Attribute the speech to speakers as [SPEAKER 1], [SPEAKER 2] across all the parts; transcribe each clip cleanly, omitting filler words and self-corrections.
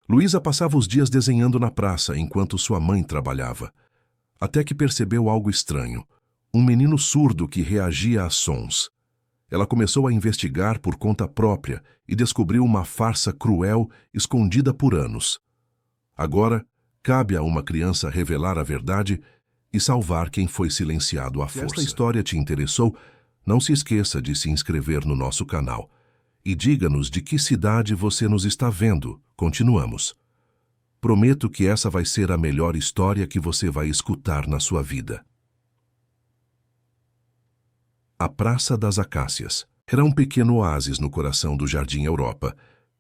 [SPEAKER 1] Luísa passava os dias desenhando na praça enquanto sua mãe trabalhava. Até que percebeu algo estranho. Um menino surdo que reagia a sons. Ela começou a investigar por conta própria e descobriu uma farsa cruel escondida por anos. Agora, cabe a uma criança revelar a verdade e salvar quem foi silenciado à força. Se esta história te interessou, não se esqueça de se inscrever no nosso canal. E diga-nos de que cidade você nos está vendo. Continuamos. Prometo que essa vai ser a melhor história que você vai escutar na sua vida. A Praça das Acácias era um pequeno oásis no coração do Jardim Europa,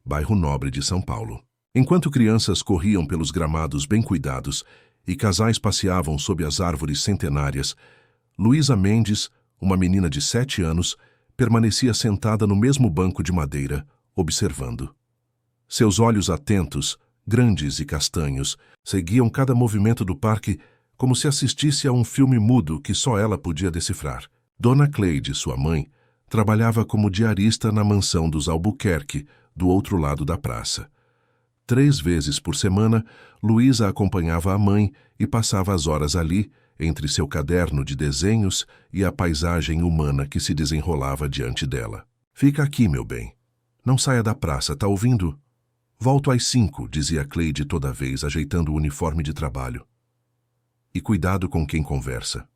[SPEAKER 1] bairro nobre de São Paulo. Enquanto crianças corriam pelos gramados bem cuidados e casais passeavam sob as árvores centenárias, Luísa Mendes, uma menina de 7 anos, permanecia sentada no mesmo banco de madeira, observando. Seus olhos atentos, grandes e castanhos, seguiam cada movimento do parque como se assistisse a um filme mudo que só ela podia decifrar. Dona Cleide, sua mãe, trabalhava como diarista na mansão dos Albuquerque, do outro lado da praça. 3 vezes por semana, Luísa acompanhava a mãe e passava as horas ali, entre seu caderno de desenhos e a paisagem humana que se desenrolava diante dela. Fica aqui, meu bem. Não saia da praça, tá ouvindo? Volto às 5, dizia Cleide toda vez, ajeitando o uniforme de trabalho. E cuidado com quem conversa.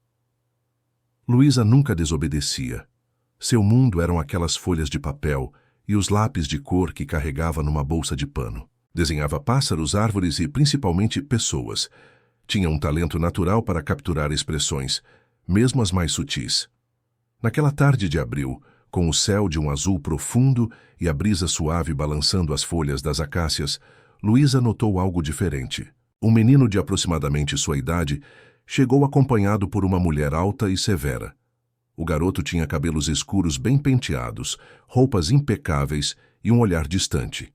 [SPEAKER 1] Luísa nunca desobedecia. Seu mundo eram aquelas folhas de papel e os lápis de cor que carregava numa bolsa de pano. Desenhava pássaros, árvores e, principalmente, pessoas. Tinha um talento natural para capturar expressões, mesmo as mais sutis. Naquela tarde de abril, com o céu de um azul profundo e a brisa suave balançando as folhas das acácias, Luísa notou algo diferente. Um menino de aproximadamente sua idade chegou acompanhado por uma mulher alta e severa. O garoto tinha cabelos escuros bem penteados, roupas impecáveis e um olhar distante.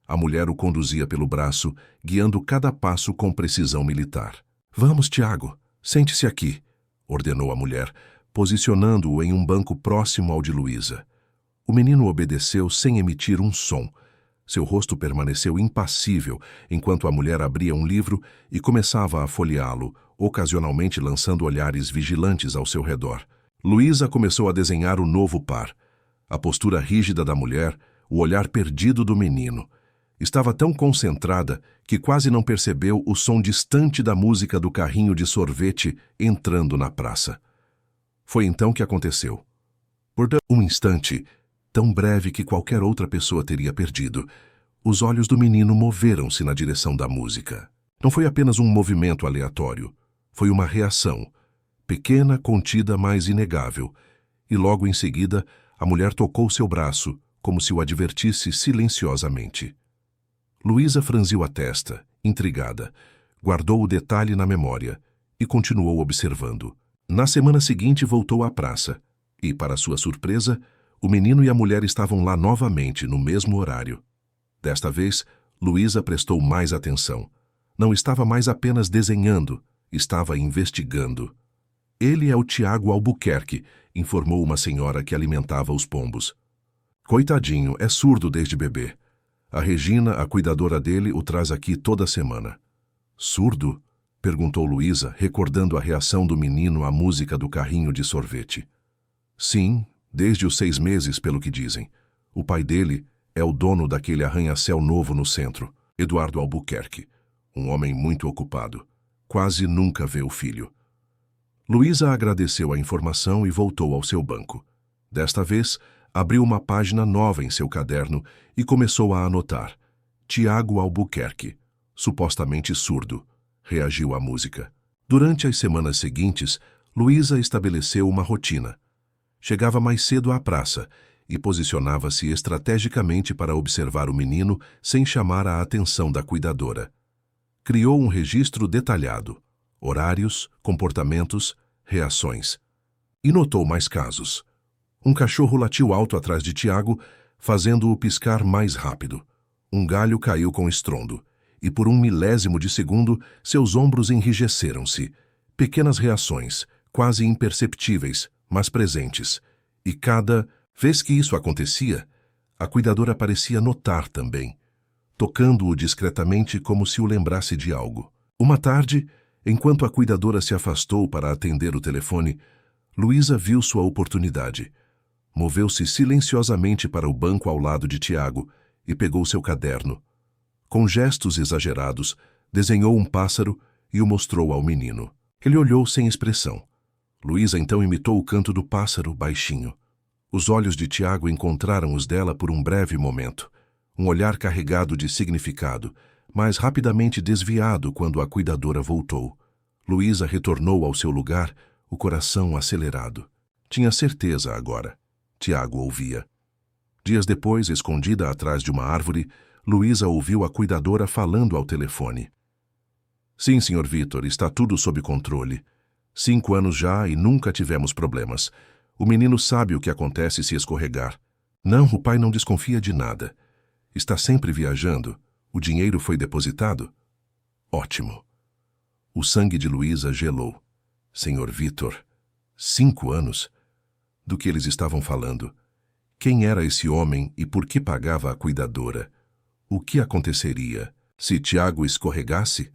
[SPEAKER 1] A mulher o conduzia pelo braço, guiando cada passo com precisão militar. "Vamos, Tiago, sente-se aqui", ordenou a mulher, posicionando-o em um banco próximo ao de Luísa. O menino obedeceu sem emitir um som. Seu rosto permaneceu impassível enquanto a mulher abria um livro e começava a folheá-lo, ocasionalmente lançando olhares vigilantes ao seu redor. Luísa começou a desenhar o novo par. A postura rígida da mulher, o olhar perdido do menino. Estava tão concentrada que quase não percebeu o som distante da música do carrinho de sorvete entrando na praça. Foi então que aconteceu. Por um instante, tão breve que qualquer outra pessoa teria perdido, os olhos do menino moveram-se na direção da música. Não foi apenas um movimento aleatório. Foi uma reação, pequena, contida, mas inegável. E logo em seguida, a mulher tocou seu braço, como se o advertisse silenciosamente. Luísa franziu a testa, intrigada, guardou o detalhe na memória e continuou observando. Na semana seguinte voltou à praça e, para sua surpresa, o menino e a mulher estavam lá novamente, no mesmo horário. Desta vez, Luísa prestou mais atenção. Não estava mais apenas desenhando, estava investigando. "Ele é o Tiago Albuquerque", informou uma senhora que alimentava os pombos. "Coitadinho, é surdo desde bebê. A Regina, a cuidadora dele, o traz aqui toda semana." "Surdo?", perguntou Luísa, recordando a reação do menino à música do carrinho de sorvete. "Sim, desde os 6 meses, pelo que dizem. O pai dele é o dono daquele arranha-céu novo no centro, Eduardo Albuquerque, um homem muito ocupado. Quase nunca vê o filho." Luísa agradeceu a informação e voltou ao seu banco. Desta vez, abriu uma página nova em seu caderno e começou a anotar. "Tiago Albuquerque, supostamente surdo", reagiu à música. Durante as semanas seguintes, Luísa estabeleceu uma rotina. Chegava mais cedo à praça e posicionava-se estrategicamente para observar o menino sem chamar a atenção da cuidadora. Criou um registro detalhado, horários, comportamentos, reações. E notou mais casos. Um cachorro latiu alto atrás de Tiago, fazendo-o piscar mais rápido. Um galho caiu com estrondo, e por 1 milésimo de segundo, seus ombros enrijeceram-se. Pequenas reações, quase imperceptíveis, mas presentes. E cada vez que isso acontecia, a cuidadora parecia notar também. tocando-o discretamente como se o lembrasse de algo. Uma tarde, enquanto a cuidadora se afastou para atender o telefone, Luísa viu sua oportunidade. Moveu-se silenciosamente para o banco ao lado de Tiago e pegou seu caderno. Com gestos exagerados, desenhou um pássaro e o mostrou ao menino. Ele olhou sem expressão. Luísa então imitou o canto do pássaro baixinho. Os olhos de Tiago encontraram os dela por um breve momento. Um olhar carregado de significado, mas rapidamente desviado quando a cuidadora voltou. Luísa retornou ao seu lugar, o coração acelerado. Tinha certeza agora. Tiago ouvia. Dias depois, escondida atrás de uma árvore, Luísa ouviu a cuidadora falando ao telefone. Sim, Sr. Vitor, está tudo sob controle. 5 anos já e nunca tivemos problemas. O menino sabe o que acontece se escorregar. Não, o pai não desconfia de nada. Está sempre viajando. O dinheiro foi depositado? Ótimo. O sangue de Luísa gelou. Sr. Vitor, 5 anos? Do que eles estavam falando? Quem era esse homem e por que pagava a cuidadora? O que aconteceria se Tiago escorregasse?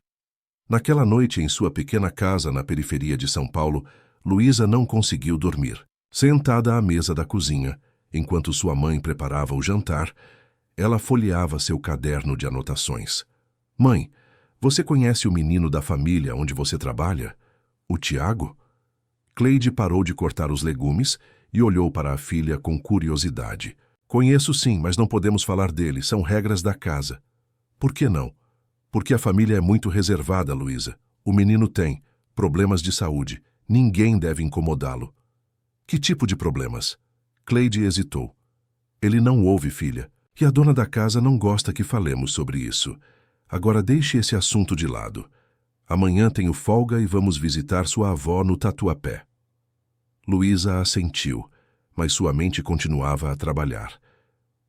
[SPEAKER 1] Naquela noite, em sua pequena casa na periferia de São Paulo, Luísa não conseguiu dormir. Sentada à mesa da cozinha, enquanto sua mãe preparava o jantar, ela folheava seu caderno de anotações. Mãe, você conhece o menino da família onde você trabalha? O Tiago? Cleide parou de cortar os legumes e olhou para a filha com curiosidade. Conheço sim, mas não podemos falar dele, são regras da casa. Por que não? Porque a família é muito reservada, Luísa. O menino tem problemas de saúde. Ninguém deve incomodá-lo. Que tipo de problemas? Cleide hesitou. Ele não ouve, filha, e a dona da casa não gosta que falemos sobre isso. Agora deixe esse assunto de lado. Amanhã tenho folga e vamos visitar sua avó no Tatuapé. Luísa assentiu, mas sua mente continuava a trabalhar.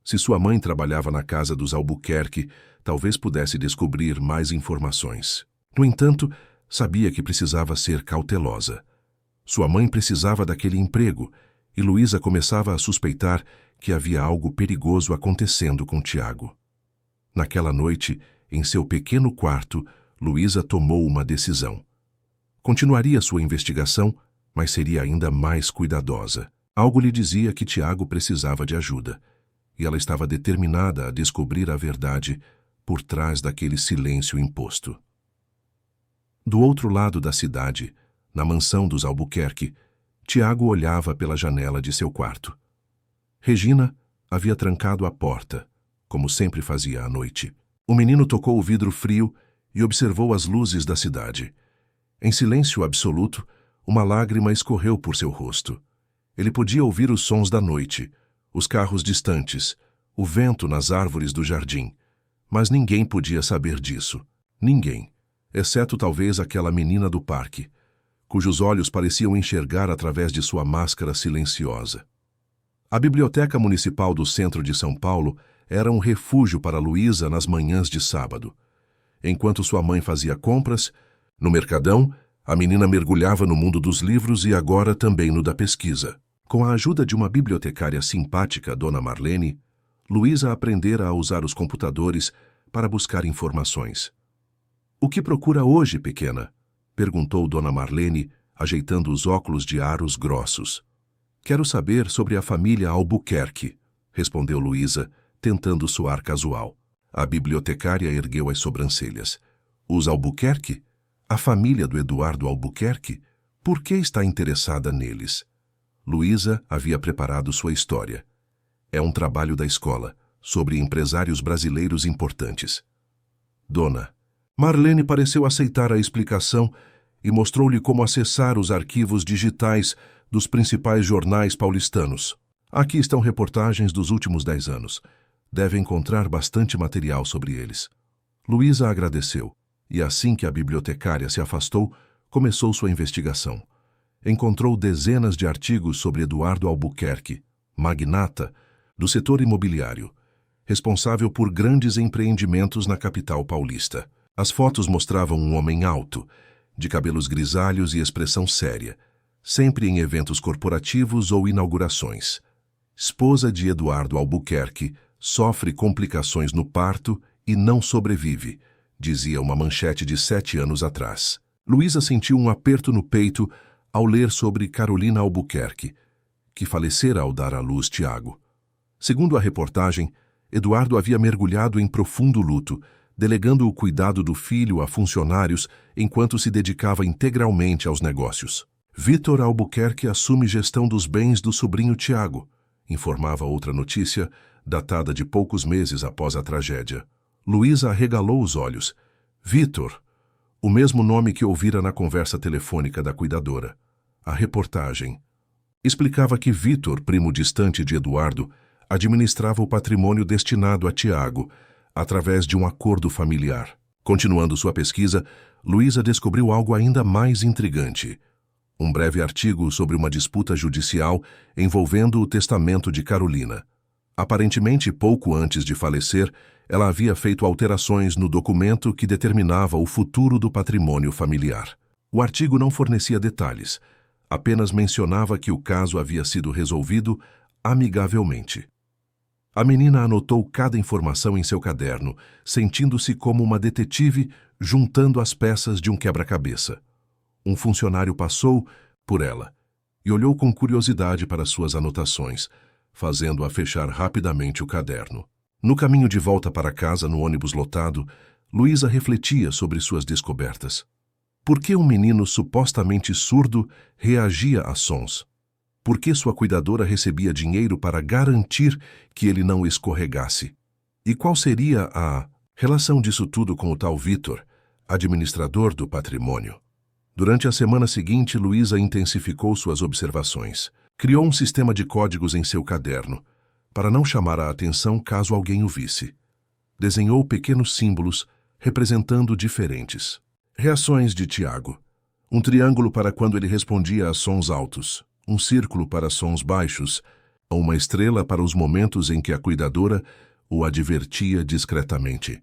[SPEAKER 1] Se sua mãe trabalhava na casa dos Albuquerque, talvez pudesse descobrir mais informações. No entanto, sabia que precisava ser cautelosa. Sua mãe precisava daquele emprego, e Luísa começava a suspeitar que havia algo perigoso acontecendo com Tiago. Naquela noite, em seu pequeno quarto, Luísa tomou uma decisão. Continuaria sua investigação, mas seria ainda mais cuidadosa. Algo lhe dizia que Tiago precisava de ajuda, e ela estava determinada a descobrir a verdade por trás daquele silêncio imposto. Do outro lado da cidade, na mansão dos Albuquerque, Tiago olhava pela janela de seu quarto. Regina havia trancado a porta, como sempre fazia à noite. O menino tocou o vidro frio e observou as luzes da cidade. Em silêncio absoluto, uma lágrima escorreu por seu rosto. Ele podia ouvir os sons da noite, os carros distantes, o vento nas árvores do jardim. Mas ninguém podia saber disso. Ninguém, exceto talvez aquela menina do parque, cujos olhos pareciam enxergar através de sua máscara silenciosa. A Biblioteca Municipal do centro de São Paulo era um refúgio para Luísa nas manhãs de sábado. Enquanto sua mãe fazia compras, no Mercadão, a menina mergulhava no mundo dos livros e agora também no da pesquisa. Com a ajuda de uma bibliotecária simpática, Dona Marlene, Luísa aprendera a usar os computadores para buscar informações. "O que procura hoje, pequena?" perguntou Dona Marlene, ajeitando os óculos de aros grossos. "Quero saber sobre a família Albuquerque", respondeu Luísa, tentando soar casual. A bibliotecária ergueu as sobrancelhas. "Os Albuquerque? A família do Eduardo Albuquerque? Por que está interessada neles?" Luísa havia preparado sua história. É um trabalho da escola, sobre empresários brasileiros importantes. Dona Marlene pareceu aceitar a explicação e mostrou-lhe como acessar os arquivos digitais dos principais jornais paulistanos. Aqui estão reportagens dos últimos 10 anos. Deve encontrar bastante material sobre eles. Luísa agradeceu, e assim que a bibliotecária se afastou, começou sua investigação. Encontrou dezenas de artigos sobre Eduardo Albuquerque, magnata do setor imobiliário, responsável por grandes empreendimentos na capital paulista. As fotos mostravam um homem alto, de cabelos grisalhos e expressão séria, sempre em eventos corporativos ou inaugurações. Esposa de Eduardo Albuquerque, sofre complicações no parto e não sobrevive, dizia uma manchete de 7 anos atrás. Luísa sentiu um aperto no peito ao ler sobre Carolina Albuquerque, que falecera ao dar à luz Tiago. Segundo a reportagem, Eduardo havia mergulhado em profundo luto, delegando o cuidado do filho a funcionários enquanto se dedicava integralmente aos negócios. Vítor Albuquerque assume gestão dos bens do sobrinho Tiago, informava outra notícia, datada de poucos meses após a tragédia. Luísa arregalou os olhos. Vítor, o mesmo nome que ouvira na conversa telefônica da cuidadora. A reportagem explicava que Vítor, primo distante de Eduardo, administrava o patrimônio destinado a Tiago, através de um acordo familiar. Continuando sua pesquisa, Luísa descobriu algo ainda mais intrigante. Um breve artigo sobre uma disputa judicial envolvendo o testamento de Carolina. Aparentemente, pouco antes de falecer, ela havia feito alterações no documento que determinava o futuro do patrimônio familiar. O artigo não fornecia detalhes, apenas mencionava que o caso havia sido resolvido amigavelmente. A menina anotou cada informação em seu caderno, sentindo-se como uma detetive juntando as peças de um quebra-cabeça. Um funcionário passou por ela e olhou com curiosidade para suas anotações, fazendo-a fechar rapidamente o caderno. No caminho de volta para casa, no ônibus lotado, Luísa refletia sobre suas descobertas. Por que um menino supostamente surdo reagia a sons? Por que sua cuidadora recebia dinheiro para garantir que ele não escorregasse? E qual seria a relação disso tudo com o tal Vítor, administrador do patrimônio? Durante a semana seguinte, Luísa intensificou suas observações. Criou um sistema de códigos em seu caderno, para não chamar a atenção caso alguém o visse. Desenhou pequenos símbolos representando diferentes reações de Tiago. Um triângulo para quando ele respondia a sons altos, um círculo para sons baixos, uma estrela para os momentos em que a cuidadora o advertia discretamente.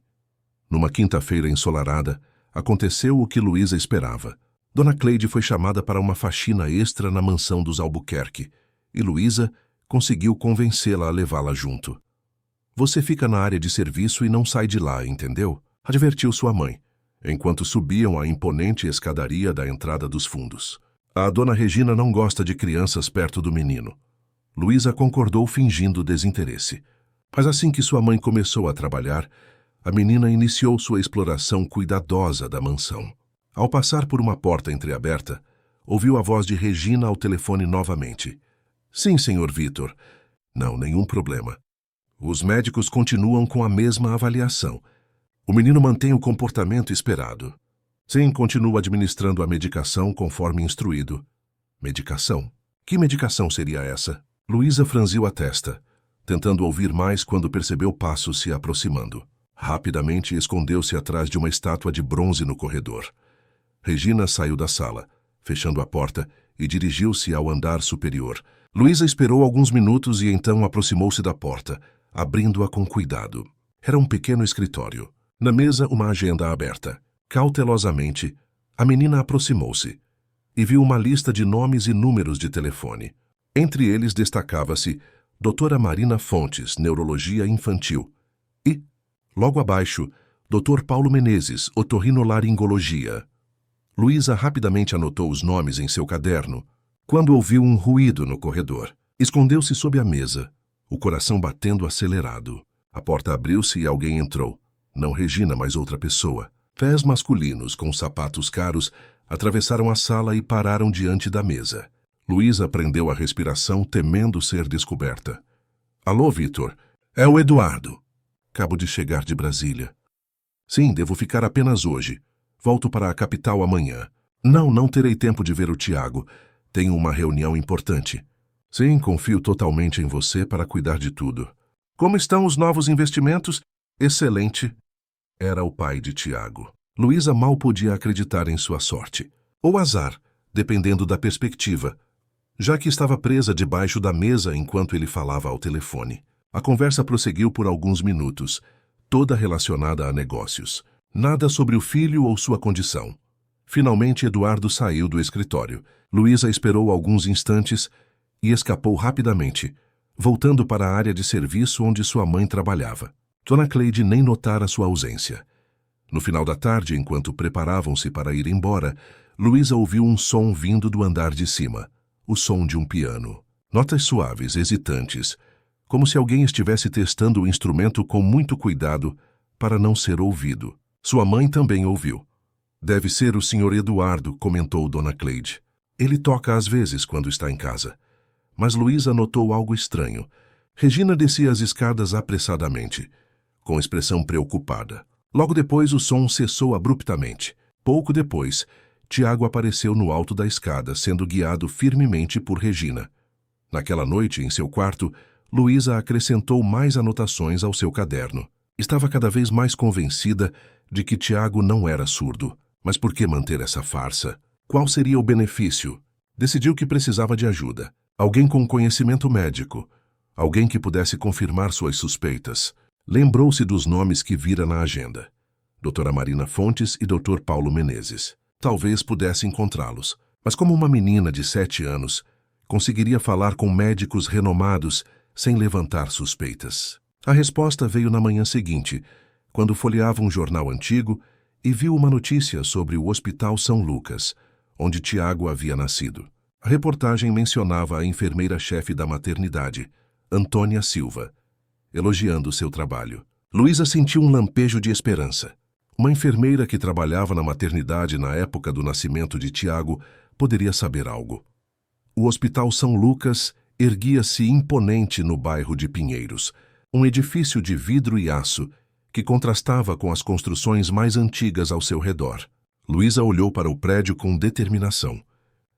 [SPEAKER 1] Numa quinta-feira ensolarada, aconteceu o que Luísa esperava. Dona Cleide foi chamada para uma faxina extra na mansão dos Albuquerque, e Luísa conseguiu convencê-la a levá-la junto. Você fica na área de serviço e não sai de lá, entendeu? Advertiu sua mãe, enquanto subiam a imponente escadaria da entrada dos fundos. A dona Regina não gosta de crianças perto do menino. Luísa concordou fingindo desinteresse. Mas assim que sua mãe começou a trabalhar, a menina iniciou sua exploração cuidadosa da mansão. Ao passar por uma porta entreaberta, ouviu a voz de Regina ao telefone novamente. Sim, senhor Vítor. Não, nenhum problema. Os médicos continuam com a mesma avaliação. O menino mantém o comportamento esperado. Sim, continua administrando a medicação conforme instruído. Medicação? Que medicação seria essa? Luísa franziu a testa, tentando ouvir mais quando percebeu passos se aproximando. Rapidamente escondeu-se atrás de uma estátua de bronze no corredor. Regina saiu da sala, fechando a porta, e dirigiu-se ao andar superior. Luísa esperou alguns minutos e então aproximou-se da porta, abrindo-a com cuidado. Era um pequeno escritório. Na mesa, uma agenda aberta. Cautelosamente, a menina aproximou-se e viu uma lista de nomes e números de telefone. Entre eles destacava-se Doutora Marina Fontes, Neurologia Infantil, e, logo abaixo, Dr. Paulo Menezes, Otorrinolaringologia. Luísa rapidamente anotou os nomes em seu caderno, quando ouviu um ruído no corredor. Escondeu-se sob a mesa, o coração batendo acelerado. A porta abriu-se e alguém entrou. Não Regina, mas outra pessoa. Pés masculinos com sapatos caros atravessaram a sala e pararam diante da mesa. Luísa prendeu a respiração, temendo ser descoberta. Alô, Vítor. É o Eduardo. Acabo de chegar de Brasília. Sim, devo ficar apenas hoje. Volto para a capital amanhã. Não terei tempo de ver o Tiago. Tenho uma reunião importante. Sim, confio totalmente em você para cuidar de tudo. Como estão os novos investimentos? Excelente. Era o pai de Tiago. Luísa mal podia acreditar em sua sorte. Ou azar, dependendo da perspectiva, já que estava presa debaixo da mesa enquanto ele falava ao telefone. A conversa prosseguiu por alguns minutos, toda relacionada a negócios. Nada sobre o filho ou sua condição. Finalmente, Eduardo saiu do escritório. Luísa esperou alguns instantes e escapou rapidamente, voltando para a área de serviço onde sua mãe trabalhava. Dona Cleide nem notara sua ausência. No final da tarde, enquanto preparavam-se para ir embora, Luísa ouviu um som vindo do andar de cima, o som de um piano. Notas suaves, hesitantes, como se alguém estivesse testando o instrumento com muito cuidado para não ser ouvido. Sua mãe também ouviu. Deve ser o Sr. Eduardo, comentou Dona Cleide. Ele toca às vezes quando está em casa. Mas Luísa notou algo estranho. Regina descia as escadas apressadamente, com expressão preocupada. Logo depois o som cessou abruptamente. Pouco depois, Tiago apareceu no alto da escada, sendo guiado firmemente por Regina. Naquela noite, em seu quarto, Luísa acrescentou mais anotações ao seu caderno. Estava cada vez mais convencida de que Tiago não era surdo. Mas por que manter essa farsa? Qual seria o benefício? Decidiu que precisava de ajuda. Alguém com conhecimento médico. Alguém que pudesse confirmar suas suspeitas. Lembrou-se dos nomes que vira na agenda. Doutora Marina Fontes e Dr. Paulo Menezes. Talvez pudesse encontrá-los. Mas como uma menina de 7 anos, conseguiria falar com médicos renomados sem levantar suspeitas? A resposta veio na manhã seguinte, quando folheava um jornal antigo e viu uma notícia sobre o Hospital São Lucas, onde Tiago havia nascido. A reportagem mencionava a enfermeira-chefe da maternidade, Antônia Silva, elogiando seu trabalho. Luísa sentiu um lampejo de esperança. Uma enfermeira que trabalhava na maternidade na época do nascimento de Tiago poderia saber algo. O Hospital São Lucas erguia-se imponente no bairro de Pinheiros, um edifício de vidro e aço que contrastava com as construções mais antigas ao seu redor. Luísa olhou para o prédio com determinação,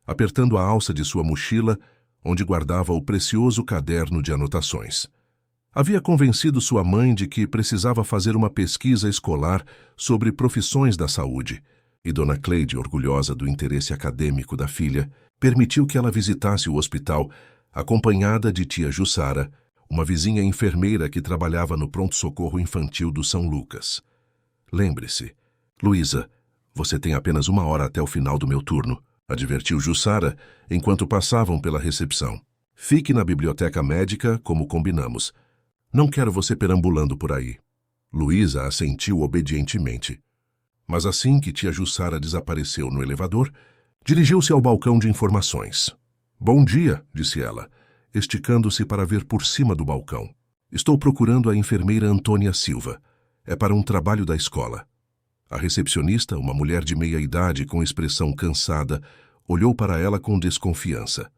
[SPEAKER 1] apertando a alça de sua mochila, onde guardava o precioso caderno de anotações. Havia convencido sua mãe de que precisava fazer uma pesquisa escolar sobre profissões da saúde, e Dona Cleide, orgulhosa do interesse acadêmico da filha, permitiu que ela visitasse o hospital, acompanhada de tia Jussara, uma vizinha enfermeira que trabalhava no pronto-socorro infantil do São Lucas. Lembre-se, Luísa, você tem apenas 1 hora até o final do meu turno, advertiu Jussara enquanto passavam pela recepção. Fique na biblioteca médica, como combinamos. Não quero você perambulando por aí. Luísa assentiu obedientemente. Mas assim que tia Jussara desapareceu no elevador, dirigiu-se ao balcão de informações. Bom dia, disse ela, esticando-se para ver por cima do balcão. Estou procurando a enfermeira Antônia Silva. É para um trabalho da escola. A recepcionista, uma mulher de meia-idade com expressão cansada, olhou para ela com desconfiança.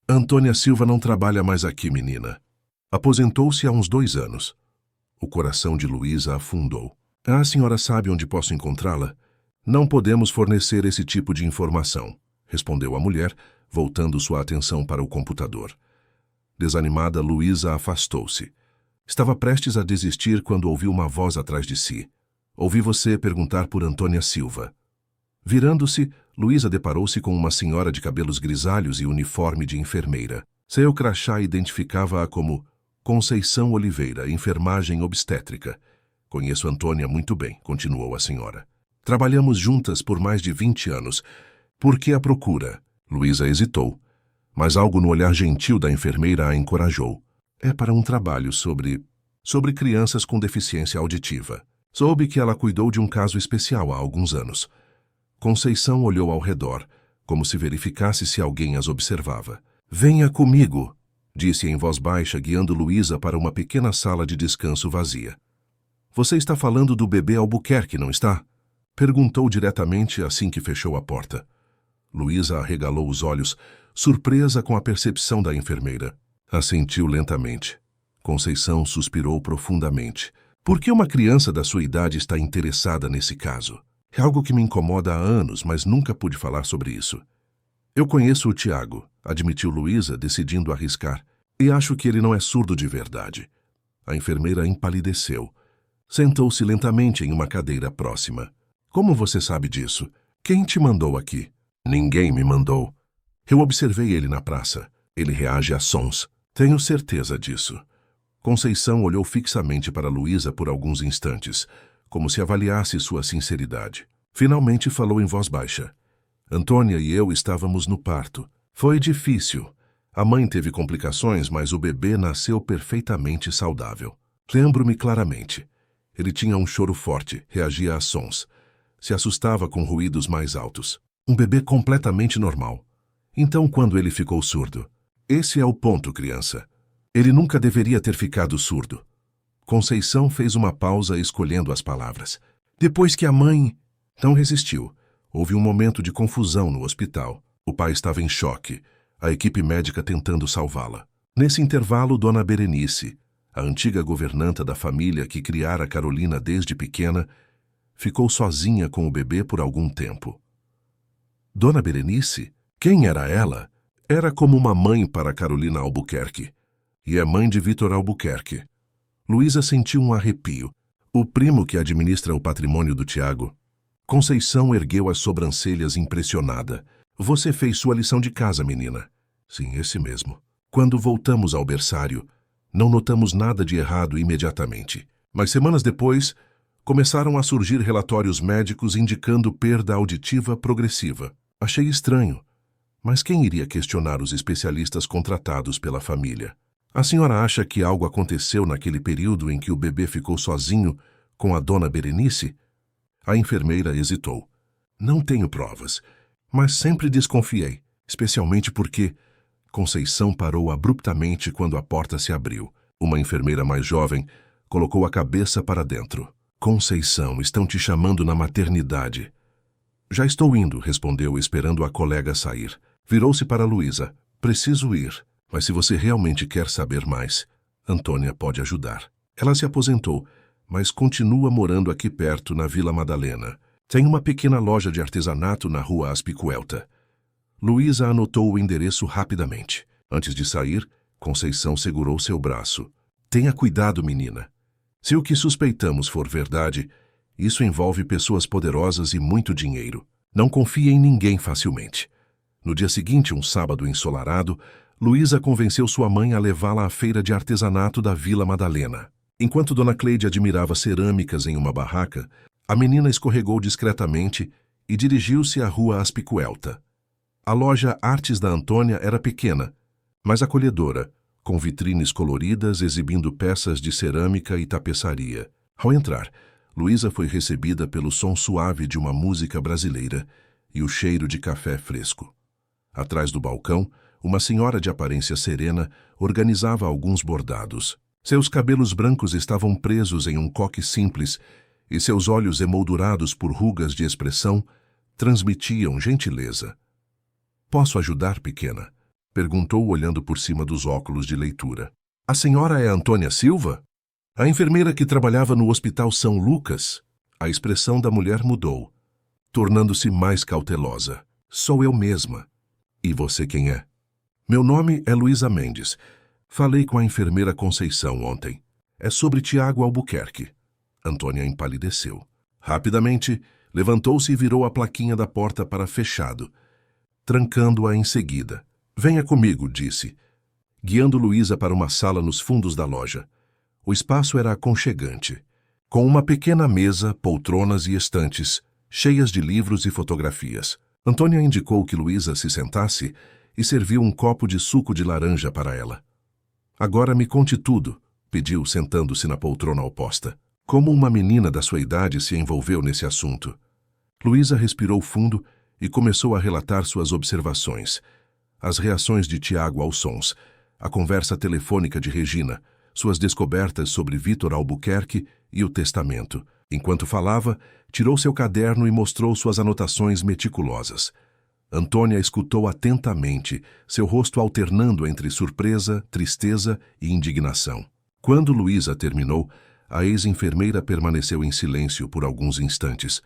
[SPEAKER 1] Antônia Silva não trabalha mais aqui, menina. Aposentou-se há uns 2 anos. O coração de Luísa afundou. A senhora sabe onde posso encontrá-la? Não podemos fornecer esse tipo de informação, respondeu a mulher, voltando sua atenção para o computador. Desanimada, Luísa afastou-se. Estava prestes a desistir quando ouviu uma voz atrás de si. Ouvi você perguntar por Antônia Silva. Virando-se, Luísa deparou-se com uma senhora de cabelos grisalhos e uniforme de enfermeira. Seu crachá identificava-a como Conceição Oliveira, enfermagem obstétrica. Conheço Antônia muito bem, continuou a senhora. Trabalhamos juntas por mais de 20 anos. Por que a procura? Luísa hesitou, mas algo no olhar gentil da enfermeira a encorajou. É para um trabalho sobre crianças com deficiência auditiva. Soube que ela cuidou de um caso especial há alguns anos. Conceição olhou ao redor, como se verificasse se alguém as observava. Venha comigo, disse em voz baixa, guiando Luísa para uma pequena sala de descanso vazia. Você está falando do bebê Albuquerque, não está? Perguntou diretamente assim que fechou a porta. Luísa arregalou os olhos, surpresa com a percepção da enfermeira. Assentiu lentamente. Conceição suspirou profundamente. Por que uma criança da sua idade está interessada nesse caso? É algo que me incomoda há anos, mas nunca pude falar sobre isso. Eu conheço o Tiago, admitiu Luísa, decidindo arriscar, e acho que ele não é surdo de verdade. A enfermeira empalideceu. Sentou-se lentamente em uma cadeira próxima. Como você sabe disso? Quem te mandou aqui? Ninguém me mandou. Eu observei ele na praça. Ele reage a sons. Tenho certeza disso. Conceição olhou fixamente para Luísa por alguns instantes, como se avaliasse sua sinceridade. Finalmente falou em voz baixa. Antônia e eu estávamos no parto. Foi difícil. A mãe teve complicações, mas o bebê nasceu perfeitamente saudável. Lembro-me claramente. Ele tinha um choro forte, reagia a sons. Se assustava com ruídos mais altos. Um bebê completamente normal. Então, quando ele ficou surdo? Esse é o ponto, criança. Ele nunca deveria ter ficado surdo. Conceição fez uma pausa escolhendo as palavras. Depois que a mãe não resistiu, houve um momento de confusão no hospital. O pai estava em choque, a equipe médica tentando salvá-la. Nesse intervalo, Dona Berenice, a antiga governanta da família que criara Carolina desde pequena, ficou sozinha com o bebê por algum tempo. Dona Berenice? Quem era ela? Era como uma mãe para Carolina Albuquerque. E é mãe de Vitor Albuquerque. Luísa sentiu um arrepio. O primo que administra o patrimônio do Tiago. Conceição ergueu as sobrancelhas impressionada. Você fez sua lição de casa, menina. Sim, esse mesmo. Quando voltamos ao berçário, não notamos nada de errado imediatamente. Mas semanas depois, começaram a surgir relatórios médicos indicando perda auditiva progressiva. Achei estranho. Mas quem iria questionar os especialistas contratados pela família? A senhora acha que algo aconteceu naquele período em que o bebê ficou sozinho com a Dona Berenice? A enfermeira hesitou. Não tenho provas, mas sempre desconfiei, especialmente porque... Conceição parou abruptamente quando a porta se abriu. Uma enfermeira mais jovem colocou a cabeça para dentro. Conceição, estão te chamando na maternidade. Já estou indo, respondeu, esperando a colega sair. Virou-se para Luísa. Preciso ir, mas se você realmente quer saber mais, Antônia pode ajudar. Ela se aposentou, mas continua morando aqui perto, na Vila Madalena. Tem uma pequena loja de artesanato na rua Aspicuelta. Luísa anotou o endereço rapidamente. Antes de sair, Conceição segurou seu braço. Tenha cuidado, menina. Se o que suspeitamos for verdade, isso envolve pessoas poderosas e muito dinheiro. Não confie em ninguém facilmente. No dia seguinte, um sábado ensolarado, Luísa convenceu sua mãe a levá-la à feira de artesanato da Vila Madalena. Enquanto Dona Cleide admirava cerâmicas em uma barraca, a menina escorregou discretamente e dirigiu-se à rua Aspicuelta. A loja Artes da Antônia era pequena, mas acolhedora, com vitrines coloridas exibindo peças de cerâmica e tapeçaria. Ao entrar, Luísa foi recebida pelo som suave de uma música brasileira e o cheiro de café fresco. Atrás do balcão, uma senhora de aparência serena organizava alguns bordados. Seus cabelos brancos estavam presos em um coque simples e seus olhos emoldurados por rugas de expressão transmitiam gentileza. Posso ajudar, pequena? Perguntou olhando por cima dos óculos de leitura. A senhora é Antônia Silva? A enfermeira que trabalhava no Hospital São Lucas? A expressão da mulher mudou, tornando-se mais cautelosa. Sou eu mesma. E você quem é? Meu nome é Luísa Mendes. Falei com a enfermeira Conceição ontem. É sobre Tiago Albuquerque. Antônia empalideceu. Rapidamente, levantou-se e virou a plaquinha da porta para fechado, trancando-a em seguida. Venha comigo, disse, guiando Luísa para uma sala nos fundos da loja. O espaço era aconchegante, com uma pequena mesa, poltronas e estantes, cheias de livros e fotografias. Antônia indicou que Luísa se sentasse e serviu um copo de suco de laranja para ela. Agora me conte tudo, pediu, sentando-se na poltrona oposta. Como uma menina da sua idade se envolveu nesse assunto? Luísa respirou fundo e começou a relatar suas observações, as reações de Tiago aos sons, a conversa telefônica de Regina, suas descobertas sobre Vitor Albuquerque e o testamento. Enquanto falava, tirou seu caderno e mostrou suas anotações meticulosas. Antônia escutou atentamente, seu rosto alternando entre surpresa, tristeza e indignação. Quando Luísa terminou, a ex-enfermeira permaneceu em silêncio por alguns instantes,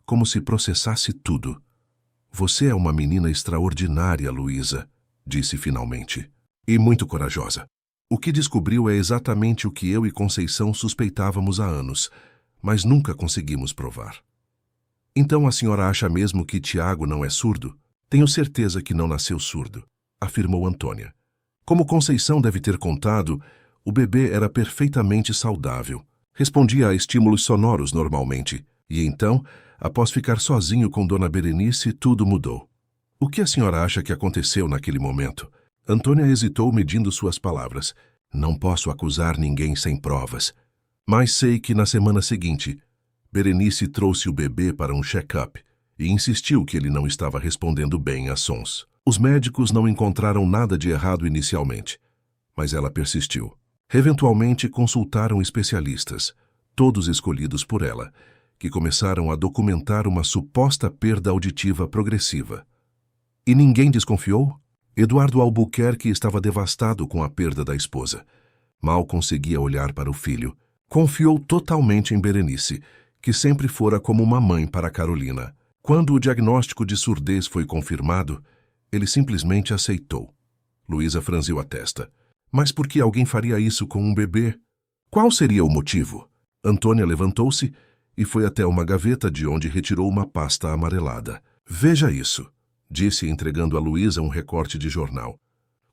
[SPEAKER 1] como se processasse tudo. Você é uma menina extraordinária, Luísa, disse finalmente, e muito corajosa. O que descobriu é exatamente o que eu e Conceição suspeitávamos há anos, mas nunca conseguimos provar. Então a senhora acha mesmo que Tiago não é surdo? Tenho certeza que não nasceu surdo, afirmou Antônia. Como Conceição deve ter contado, o bebê era perfeitamente saudável. Respondia a estímulos sonoros normalmente, e então, após ficar sozinho com Dona Berenice, tudo mudou. O que a senhora acha que aconteceu naquele momento? Antônia hesitou medindo suas palavras. Não posso acusar ninguém sem provas. Mas sei que na semana seguinte, Berenice trouxe o bebê para um check-up e insistiu que ele não estava respondendo bem a sons. Os médicos não encontraram nada de errado inicialmente, mas ela persistiu. Eventualmente consultaram especialistas, todos escolhidos por ela, que começaram a documentar uma suposta perda auditiva progressiva. E ninguém desconfiou? Eduardo Albuquerque estava devastado com a perda da esposa. Mal conseguia olhar para o filho. Confiou totalmente em Berenice, que sempre fora como uma mãe para Carolina. Quando o diagnóstico de surdez foi confirmado, ele simplesmente aceitou. Luísa franziu a testa. Mas por que alguém faria isso com um bebê? Qual seria o motivo? Antônia levantou-se e foi até uma gaveta de onde retirou uma pasta amarelada. Veja isso, disse entregando a Luísa um recorte de jornal.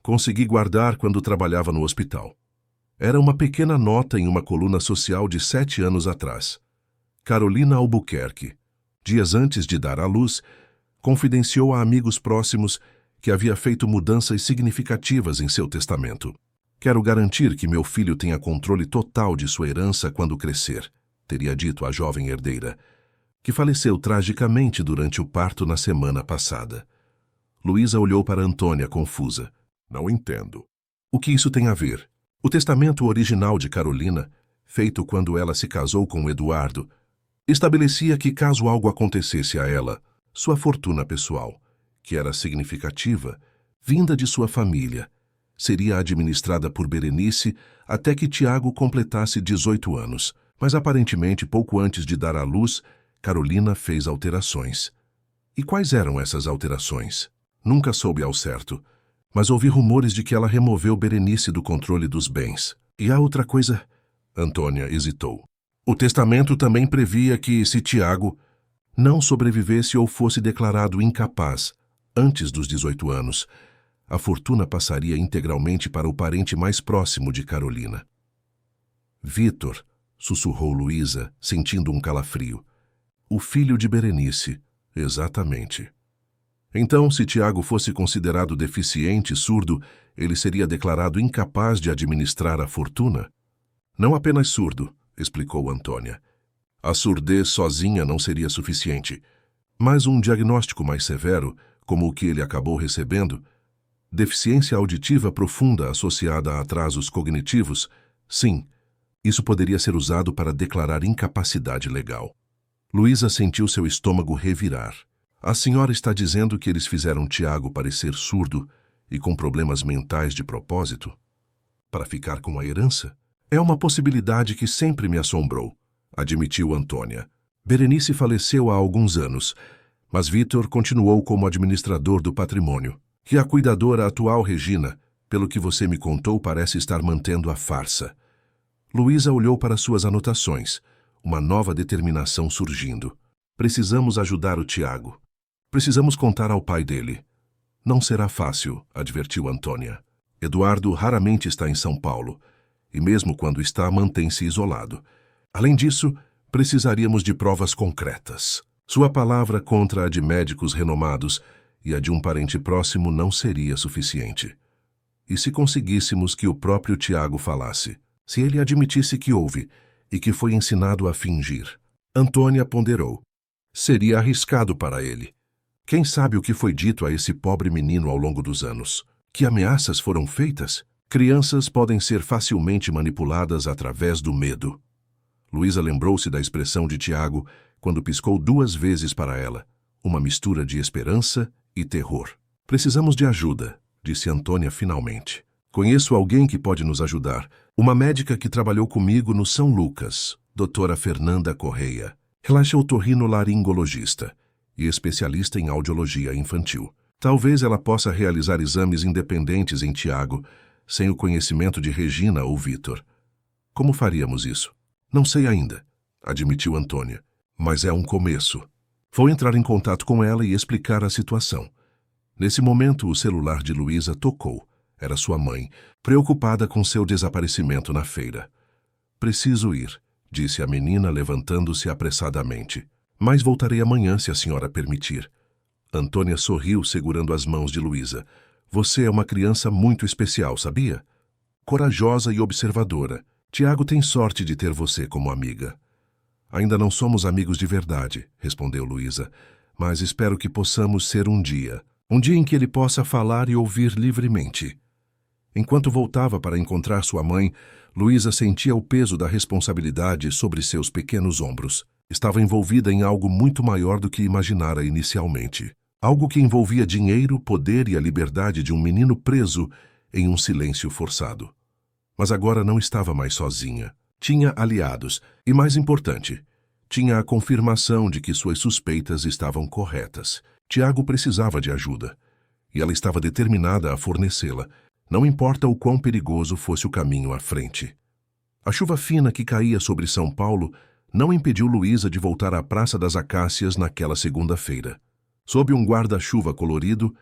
[SPEAKER 1] Consegui guardar quando trabalhava no hospital. Era uma pequena nota em uma coluna social de 7 anos atrás. Carolina Albuquerque, dias antes de dar à luz, confidenciou a amigos próximos que havia feito mudanças significativas em seu testamento. Quero garantir que meu filho tenha controle total de sua herança quando crescer, teria dito a jovem herdeira, que faleceu tragicamente durante o parto na semana passada. Luísa olhou para Antônia confusa. Não entendo. O que isso tem a ver? O testamento original de Carolina, feito quando ela se casou com Eduardo, estabelecia que caso algo acontecesse a ela, sua fortuna pessoal, que era significativa, vinda de sua família, seria administrada por Berenice até que Tiago completasse 18 anos. Mas aparentemente, pouco antes de dar à luz, Carolina fez alterações. E quais eram essas alterações? Nunca soube ao certo, mas ouvi rumores de que ela removeu Berenice do controle dos bens. E há outra coisa... Antônia hesitou. O testamento também previa que, se Tiago não sobrevivesse ou fosse declarado incapaz antes dos 18 anos, a fortuna passaria integralmente para o parente mais próximo de Carolina. Vitor, sussurrou Luísa, sentindo um calafrio. O filho de Berenice, exatamente. Então, se Tiago fosse considerado deficiente e surdo, ele seria declarado incapaz de administrar a fortuna? Não apenas surdo, explicou Antônia. A surdez sozinha não seria suficiente, mas um diagnóstico mais severo, como o que ele acabou recebendo, deficiência auditiva profunda associada a atrasos cognitivos, sim, isso poderia ser usado para declarar incapacidade legal. Luísa sentiu seu estômago revirar. A senhora está dizendo que eles fizeram Tiago parecer surdo e com problemas mentais de propósito? Para ficar com a herança? É uma possibilidade que sempre me assombrou, admitiu Antônia. Berenice faleceu há alguns anos, mas Vitor continuou como administrador do patrimônio. Que a cuidadora atual, Regina, pelo que você me contou, parece estar mantendo a farsa. Luísa olhou para suas anotações, uma nova determinação surgindo. Precisamos ajudar o Tiago. Precisamos contar ao pai dele. Não será fácil, advertiu Antônia. Eduardo raramente está em São Paulo, e mesmo quando está, mantém-se isolado. Além disso, precisaríamos de provas concretas. Sua palavra contra a de médicos renomados e a de um parente próximo não seria suficiente. E se conseguíssemos que o próprio Tiago falasse? Se ele admitisse que houve e que foi ensinado a fingir? Antônia ponderou. Seria arriscado para ele. Quem sabe o que foi dito a esse pobre menino ao longo dos anos? Que ameaças foram feitas? Crianças podem ser facilmente manipuladas através do medo. Luísa lembrou-se da expressão de Tiago quando piscou 2 vezes para ela, uma mistura de esperança e terror. Precisamos de ajuda, disse Antônia finalmente. Conheço alguém que pode nos ajudar. Uma médica que trabalhou comigo no São Lucas, doutora Fernanda Correia. Ela é otorrinolaringologista e especialista em audiologia infantil. Talvez ela possa realizar exames independentes em Tiago, sem o conhecimento de Regina ou Vitor. Como faríamos isso? Não sei ainda, admitiu Antônia, mas é um começo. Vou entrar em contato com ela e explicar a situação. Nesse momento, o celular de Luísa tocou. Era sua mãe, preocupada com seu desaparecimento na feira. Preciso ir, disse a menina, levantando-se apressadamente. Mas voltarei amanhã, se a senhora permitir. Antônia sorriu, segurando as mãos de Luísa. Você é uma criança muito especial, sabia? Corajosa e observadora, Tiago tem sorte de ter você como amiga. Ainda não somos amigos de verdade, respondeu Luísa, mas espero que possamos ser um dia em que ele possa falar e ouvir livremente. Enquanto voltava para encontrar sua mãe, Luísa sentia o peso da responsabilidade sobre seus pequenos ombros. Estava envolvida em algo muito maior do que imaginara inicialmente. Algo que envolvia dinheiro, poder e a liberdade de um menino preso em um silêncio forçado. Mas agora não estava mais sozinha. Tinha aliados e, mais importante, tinha a confirmação de que suas suspeitas estavam corretas. Tiago precisava de ajuda e ela estava determinada a fornecê-la, não importa o quão perigoso fosse o caminho à frente. A chuva fina que caía sobre São Paulo não impediu Luísa de voltar à Praça das Acácias naquela segunda-feira. Sob um guarda-chuva colorido,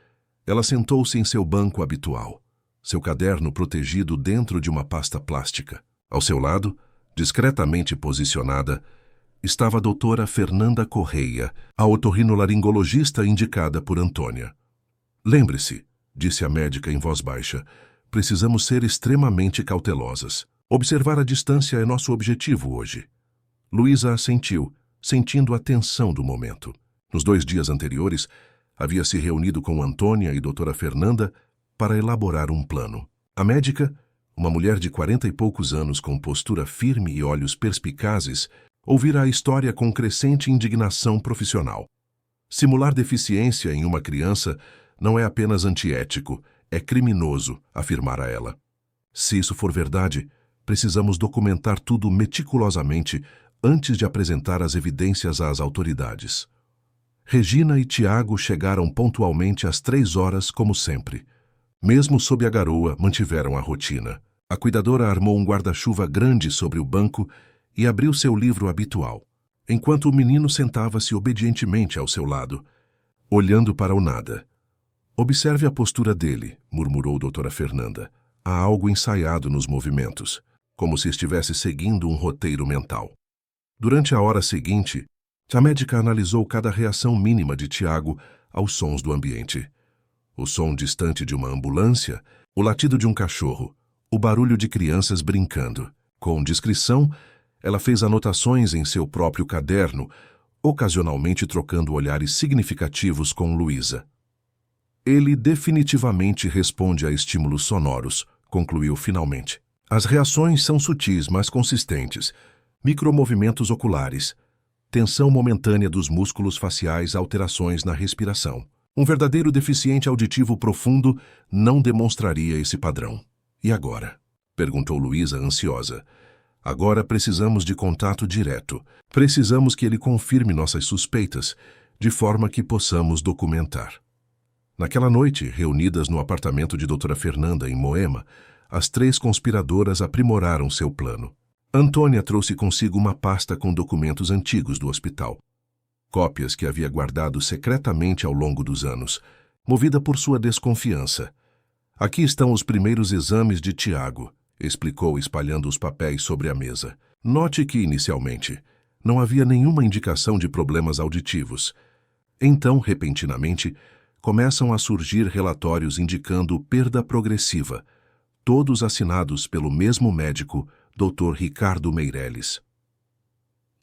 [SPEAKER 1] ela sentou-se em seu banco habitual, seu caderno protegido dentro de uma pasta plástica. Ao seu lado, discretamente posicionada, estava a doutora Fernanda Correia, a otorrinolaringologista indicada por Antônia. Lembre-se, disse a médica em voz baixa, precisamos ser extremamente cautelosas. Observar a distância é nosso objetivo hoje. Luísa assentiu, sentindo a tensão do momento. Nos 2 dias anteriores, havia se reunido com Antônia e doutora Fernanda para elaborar um plano. A médica, uma mulher de 40 e poucos anos com postura firme e olhos perspicazes, ouvira a história com crescente indignação profissional. Simular deficiência em uma criança não é apenas antiético, é criminoso, afirmara ela. Se isso for verdade, precisamos documentar tudo meticulosamente antes de apresentar as evidências às autoridades. Regina e Tiago chegaram pontualmente às 3 horas, como sempre. Mesmo sob a garoa, mantiveram a rotina. A cuidadora armou um guarda-chuva grande sobre o banco e abriu seu livro habitual, enquanto o menino sentava-se obedientemente ao seu lado, olhando para o nada. Observe a postura dele, murmurou doutora Fernanda. Há algo ensaiado nos movimentos, como se estivesse seguindo um roteiro mental. Durante a hora seguinte, a médica analisou cada reação mínima de Tiago aos sons do ambiente. O som distante de uma ambulância, o latido de um cachorro, o barulho de crianças brincando. Com discrição, ela fez anotações em seu próprio caderno, ocasionalmente trocando olhares significativos com Luísa. Ele definitivamente responde a estímulos sonoros, concluiu finalmente. As reações são sutis, mas consistentes. Micromovimentos oculares, tensão momentânea dos músculos faciais, alterações na respiração. Um verdadeiro deficiente auditivo profundo não demonstraria esse padrão. E agora? Perguntou Luísa, ansiosa. Agora precisamos de contato direto. Precisamos que ele confirme nossas suspeitas, de forma que possamos documentar. Naquela noite, reunidas no apartamento de doutora Fernanda, em Moema, as 3 conspiradoras aprimoraram seu plano. Antônia trouxe consigo uma pasta com documentos antigos do hospital. Cópias que havia guardado secretamente ao longo dos anos, movida por sua desconfiança. Aqui estão os primeiros exames de Tiago, explicou, espalhando os papéis sobre a mesa. Note que, inicialmente, não havia nenhuma indicação de problemas auditivos. Então, repentinamente, começam a surgir relatórios indicando perda progressiva, todos assinados pelo mesmo médico, Dr. Ricardo Meirelles.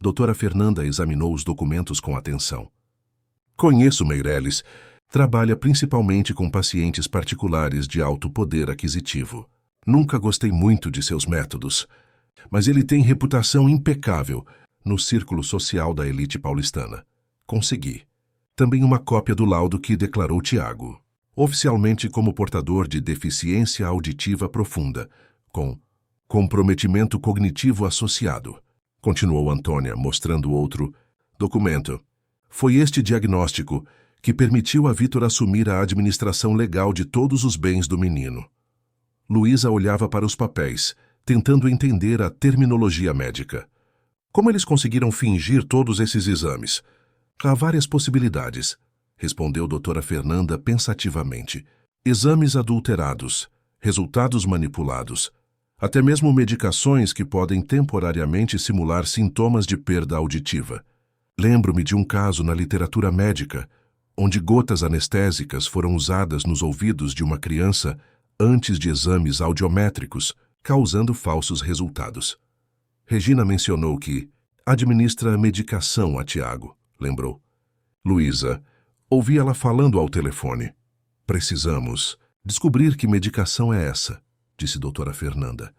[SPEAKER 1] Doutora Fernanda examinou os documentos com atenção. Conheço Meirelles. Trabalha principalmente com pacientes particulares de alto poder aquisitivo. Nunca gostei muito de seus métodos, mas ele tem reputação impecável no círculo social da elite paulistana. Consegui. Também uma cópia do laudo que declarou Tiago, oficialmente como portador de deficiência auditiva profunda, com comprometimento cognitivo associado. Continuou Antônia, mostrando outro documento. Foi este diagnóstico que permitiu a Vítor assumir a administração legal de todos os bens do menino. Luísa olhava para os papéis, tentando entender a terminologia médica. Como eles conseguiram fingir todos esses exames? Há várias possibilidades, respondeu doutora Fernanda pensativamente. Exames adulterados, resultados manipulados, até mesmo medicações que podem temporariamente simular sintomas de perda auditiva. Lembro-me de um caso na literatura médica, onde gotas anestésicas foram usadas nos ouvidos de uma criança antes de exames audiométricos, causando falsos resultados. Regina mencionou que administra medicação a Tiago, lembrou. Luísa, ouvi ela falando ao telefone. Precisamos descobrir que medicação é essa, disse doutora Fernanda.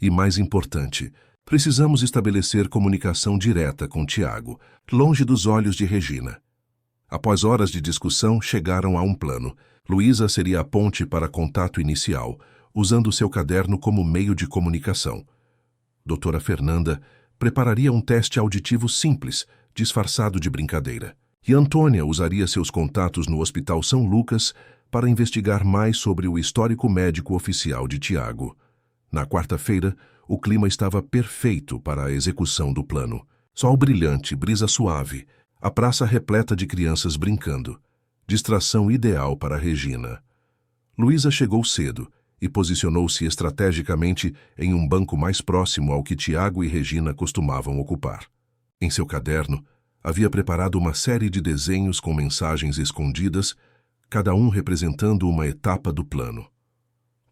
[SPEAKER 1] E mais importante, precisamos estabelecer comunicação direta com Tiago, longe dos olhos de Regina. Após horas de discussão, chegaram a um plano. Luísa seria a ponte para contato inicial, usando seu caderno como meio de comunicação. Doutora Fernanda prepararia um teste auditivo simples, disfarçado de brincadeira. E Antônia usaria seus contatos no Hospital São Lucas para investigar mais sobre o histórico médico oficial de Tiago. Na quarta-feira, o clima estava perfeito para a execução do plano. Sol brilhante, brisa suave, a praça repleta de crianças brincando. Distração ideal para Regina. Luísa chegou cedo e posicionou-se estrategicamente em um banco mais próximo ao que Tiago e Regina costumavam ocupar. Em seu caderno, havia preparado uma série de desenhos com mensagens escondidas, cada um representando uma etapa do plano.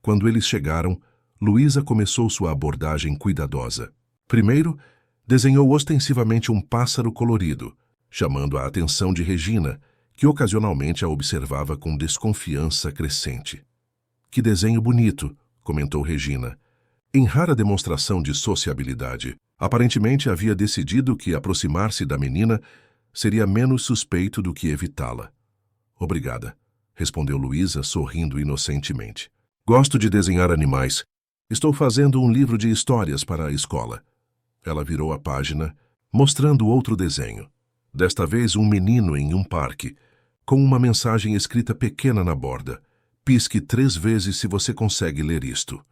[SPEAKER 1] Quando eles chegaram, Luísa começou sua abordagem cuidadosa. Primeiro, desenhou ostensivamente um pássaro colorido, chamando a atenção de Regina, que ocasionalmente a observava com desconfiança crescente. Que desenho bonito, comentou Regina. Em rara demonstração de sociabilidade, aparentemente havia decidido que aproximar-se da menina seria menos suspeito do que evitá-la. Obrigada, respondeu Luísa, sorrindo inocentemente. Gosto de desenhar animais. Estou fazendo um livro de histórias para a escola. Ela virou a página, mostrando outro desenho. Desta vez um menino em um parque, com uma mensagem escrita pequena na borda. Pisque 3 vezes se você consegue ler isto.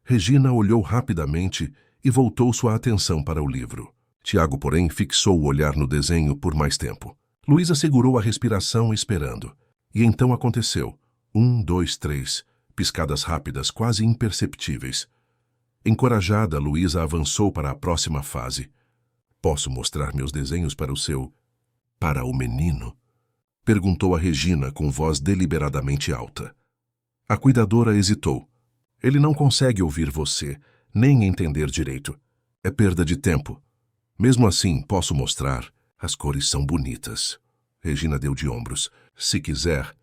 [SPEAKER 1] Regina olhou rapidamente e voltou sua atenção para o livro. Tiago, porém, fixou o olhar no desenho por mais tempo. Luísa segurou a respiração esperando. E então aconteceu. 1, 2, 3. Piscadas rápidas, quase imperceptíveis. Encorajada, Luísa avançou para a próxima fase. Posso mostrar meus desenhos para para o menino? Perguntou a Regina com voz deliberadamente alta. A cuidadora hesitou. Ele não consegue ouvir você, nem entender direito. É perda de tempo. Mesmo assim, posso mostrar. As cores são bonitas. Regina deu de ombros. Se quiser,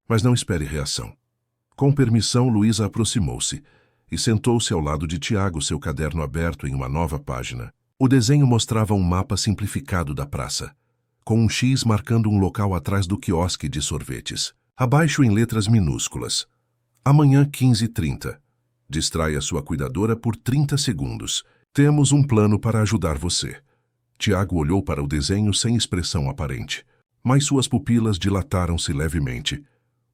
[SPEAKER 1] mas não espere reação. Com permissão, Luísa aproximou-se e sentou-se ao lado de Tiago, seu caderno aberto em uma nova página. O desenho mostrava um mapa simplificado da praça, com um X marcando um local atrás do quiosque de sorvetes. Abaixo, em letras minúsculas. Amanhã, 15h30. Distraia sua cuidadora por 30 segundos. Temos um plano para ajudar você. Tiago olhou para o desenho sem expressão aparente, mas suas pupilas dilataram-se levemente.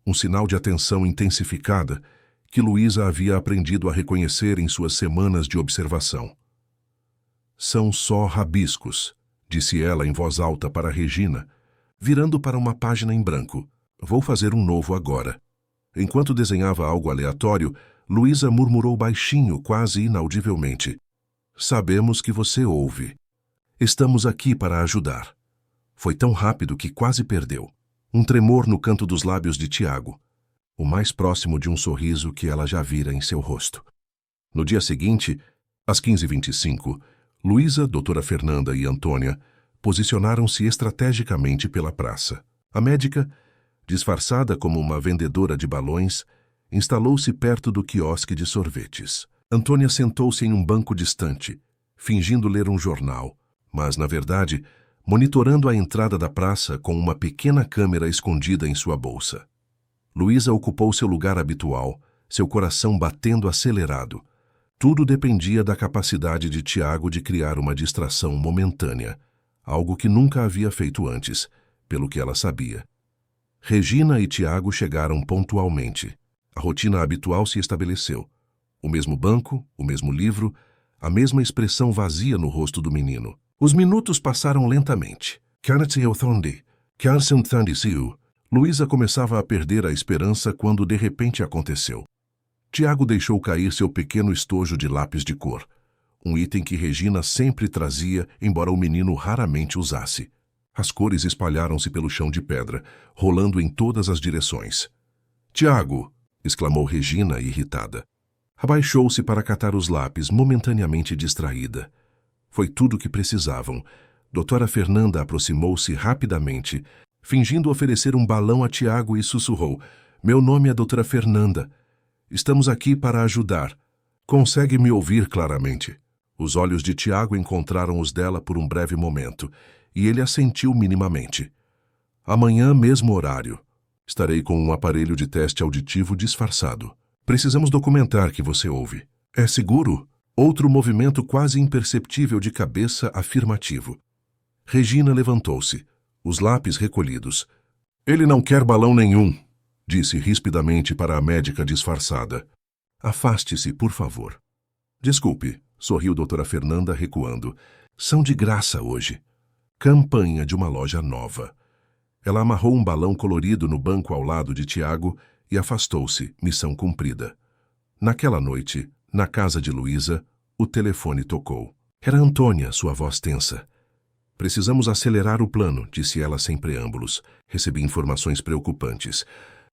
[SPEAKER 1] Um sinal de atenção intensificada que Luísa havia aprendido a reconhecer em suas semanas de observação. São só rabiscos, disse ela em voz alta para Regina, virando para uma página em branco. Vou fazer um novo agora. Enquanto desenhava algo aleatório, Luísa murmurou baixinho, quase inaudivelmente. Sabemos que você ouve. Estamos aqui para ajudar. Foi tão rápido que quase perdeu. Um tremor no canto dos lábios de Tiago, o mais próximo de um sorriso que ela já vira em seu rosto. No dia seguinte, às 15h25, Luísa, doutora Fernanda e Antônia posicionaram-se estrategicamente pela praça. A médica, disfarçada como uma vendedora de balões, instalou-se perto do quiosque de sorvetes. Antônia sentou-se em um banco distante, fingindo ler um jornal, mas, na verdade, monitorando a entrada da praça com uma pequena câmera escondida em sua bolsa. Luísa ocupou seu lugar habitual, seu coração batendo acelerado. Tudo dependia da capacidade de Tiago de criar uma distração momentânea, algo que nunca havia feito antes, pelo que ela sabia. Regina e Tiago chegaram pontualmente. A rotina habitual se estabeleceu. O mesmo banco, o mesmo livro, a mesma expressão vazia no rosto do menino. Os minutos passaram lentamente. Luísa começava a perder a esperança quando de repente aconteceu. Tiago deixou cair seu pequeno estojo de lápis de cor, um item que Regina sempre trazia, embora o menino raramente usasse. As cores espalharam-se pelo chão de pedra, rolando em todas as direções. "Tiago!" exclamou Regina, irritada. Abaixou-se para catar os lápis, momentaneamente distraída. Foi tudo o que precisavam. Doutora Fernanda aproximou-se rapidamente, fingindo oferecer um balão a Tiago e sussurrou: "Meu nome é doutora Fernanda. Estamos aqui para ajudar. Consegue me ouvir claramente?" Os olhos de Tiago encontraram os dela por um breve momento, e ele assentiu minimamente. "Amanhã, mesmo horário. Estarei com um aparelho de teste auditivo disfarçado. Precisamos documentar que você ouve. É seguro?" Outro movimento quase imperceptível de cabeça afirmativo. Regina levantou-se, os lápis recolhidos. "Ele não quer balão nenhum", disse rispidamente para a médica disfarçada. "Afaste-se, por favor." "Desculpe", sorriu doutora Fernanda, recuando. "São de graça hoje. Campanha de uma loja nova." Ela amarrou um balão colorido no banco ao lado de Tiago e afastou-se, missão cumprida. Naquela noite, na casa de Luísa, o telefone tocou. Era Antônia, sua voz tensa. "Precisamos acelerar o plano", disse ela sem preâmbulos. Recebi informações preocupantes.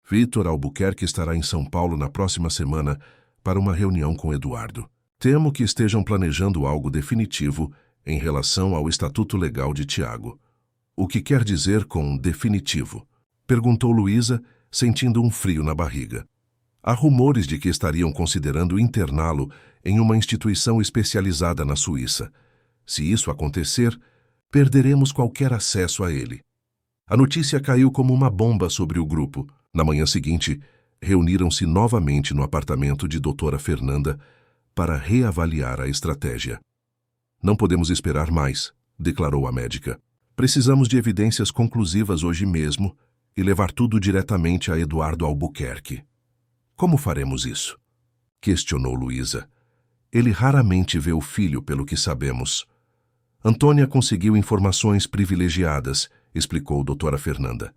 [SPEAKER 1] "Vítor Albuquerque estará em São Paulo na próxima semana para uma reunião com Eduardo. Temo que estejam planejando algo definitivo em relação ao estatuto legal de Tiago." "O que quer dizer com definitivo?" perguntou Luísa, sentindo um frio na barriga. Há rumores de que estariam considerando interná-lo em uma instituição especializada na Suíça. Se isso acontecer, perderemos qualquer acesso a ele. A notícia caiu como uma bomba sobre o grupo. Na manhã seguinte, reuniram-se novamente no apartamento de doutora Fernanda para reavaliar a estratégia. "Não podemos esperar mais", declarou a médica. "Precisamos de evidências conclusivas hoje mesmo e levar tudo diretamente a Eduardo Albuquerque." "Como faremos isso?" questionou Luísa. "Ele raramente vê o filho, pelo que sabemos." "Antônia conseguiu informações privilegiadas", explicou doutora Fernanda.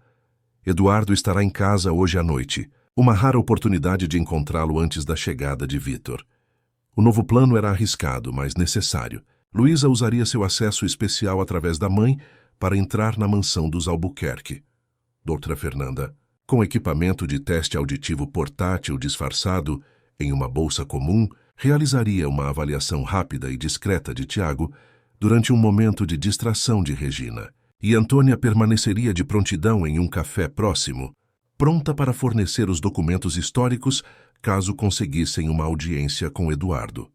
[SPEAKER 1] "Eduardo estará em casa hoje à noite, uma rara oportunidade de encontrá-lo antes da chegada de Vítor." O novo plano era arriscado, mas necessário. Luísa usaria seu acesso especial através da mãe para entrar na mansão dos Albuquerque. Doutora Fernanda, com equipamento de teste auditivo portátil disfarçado em uma bolsa comum, realizaria uma avaliação rápida e discreta de Tiago durante um momento de distração de Regina, e Antônia permaneceria de prontidão em um café próximo, pronta para fornecer os documentos históricos caso conseguissem uma audiência com Eduardo.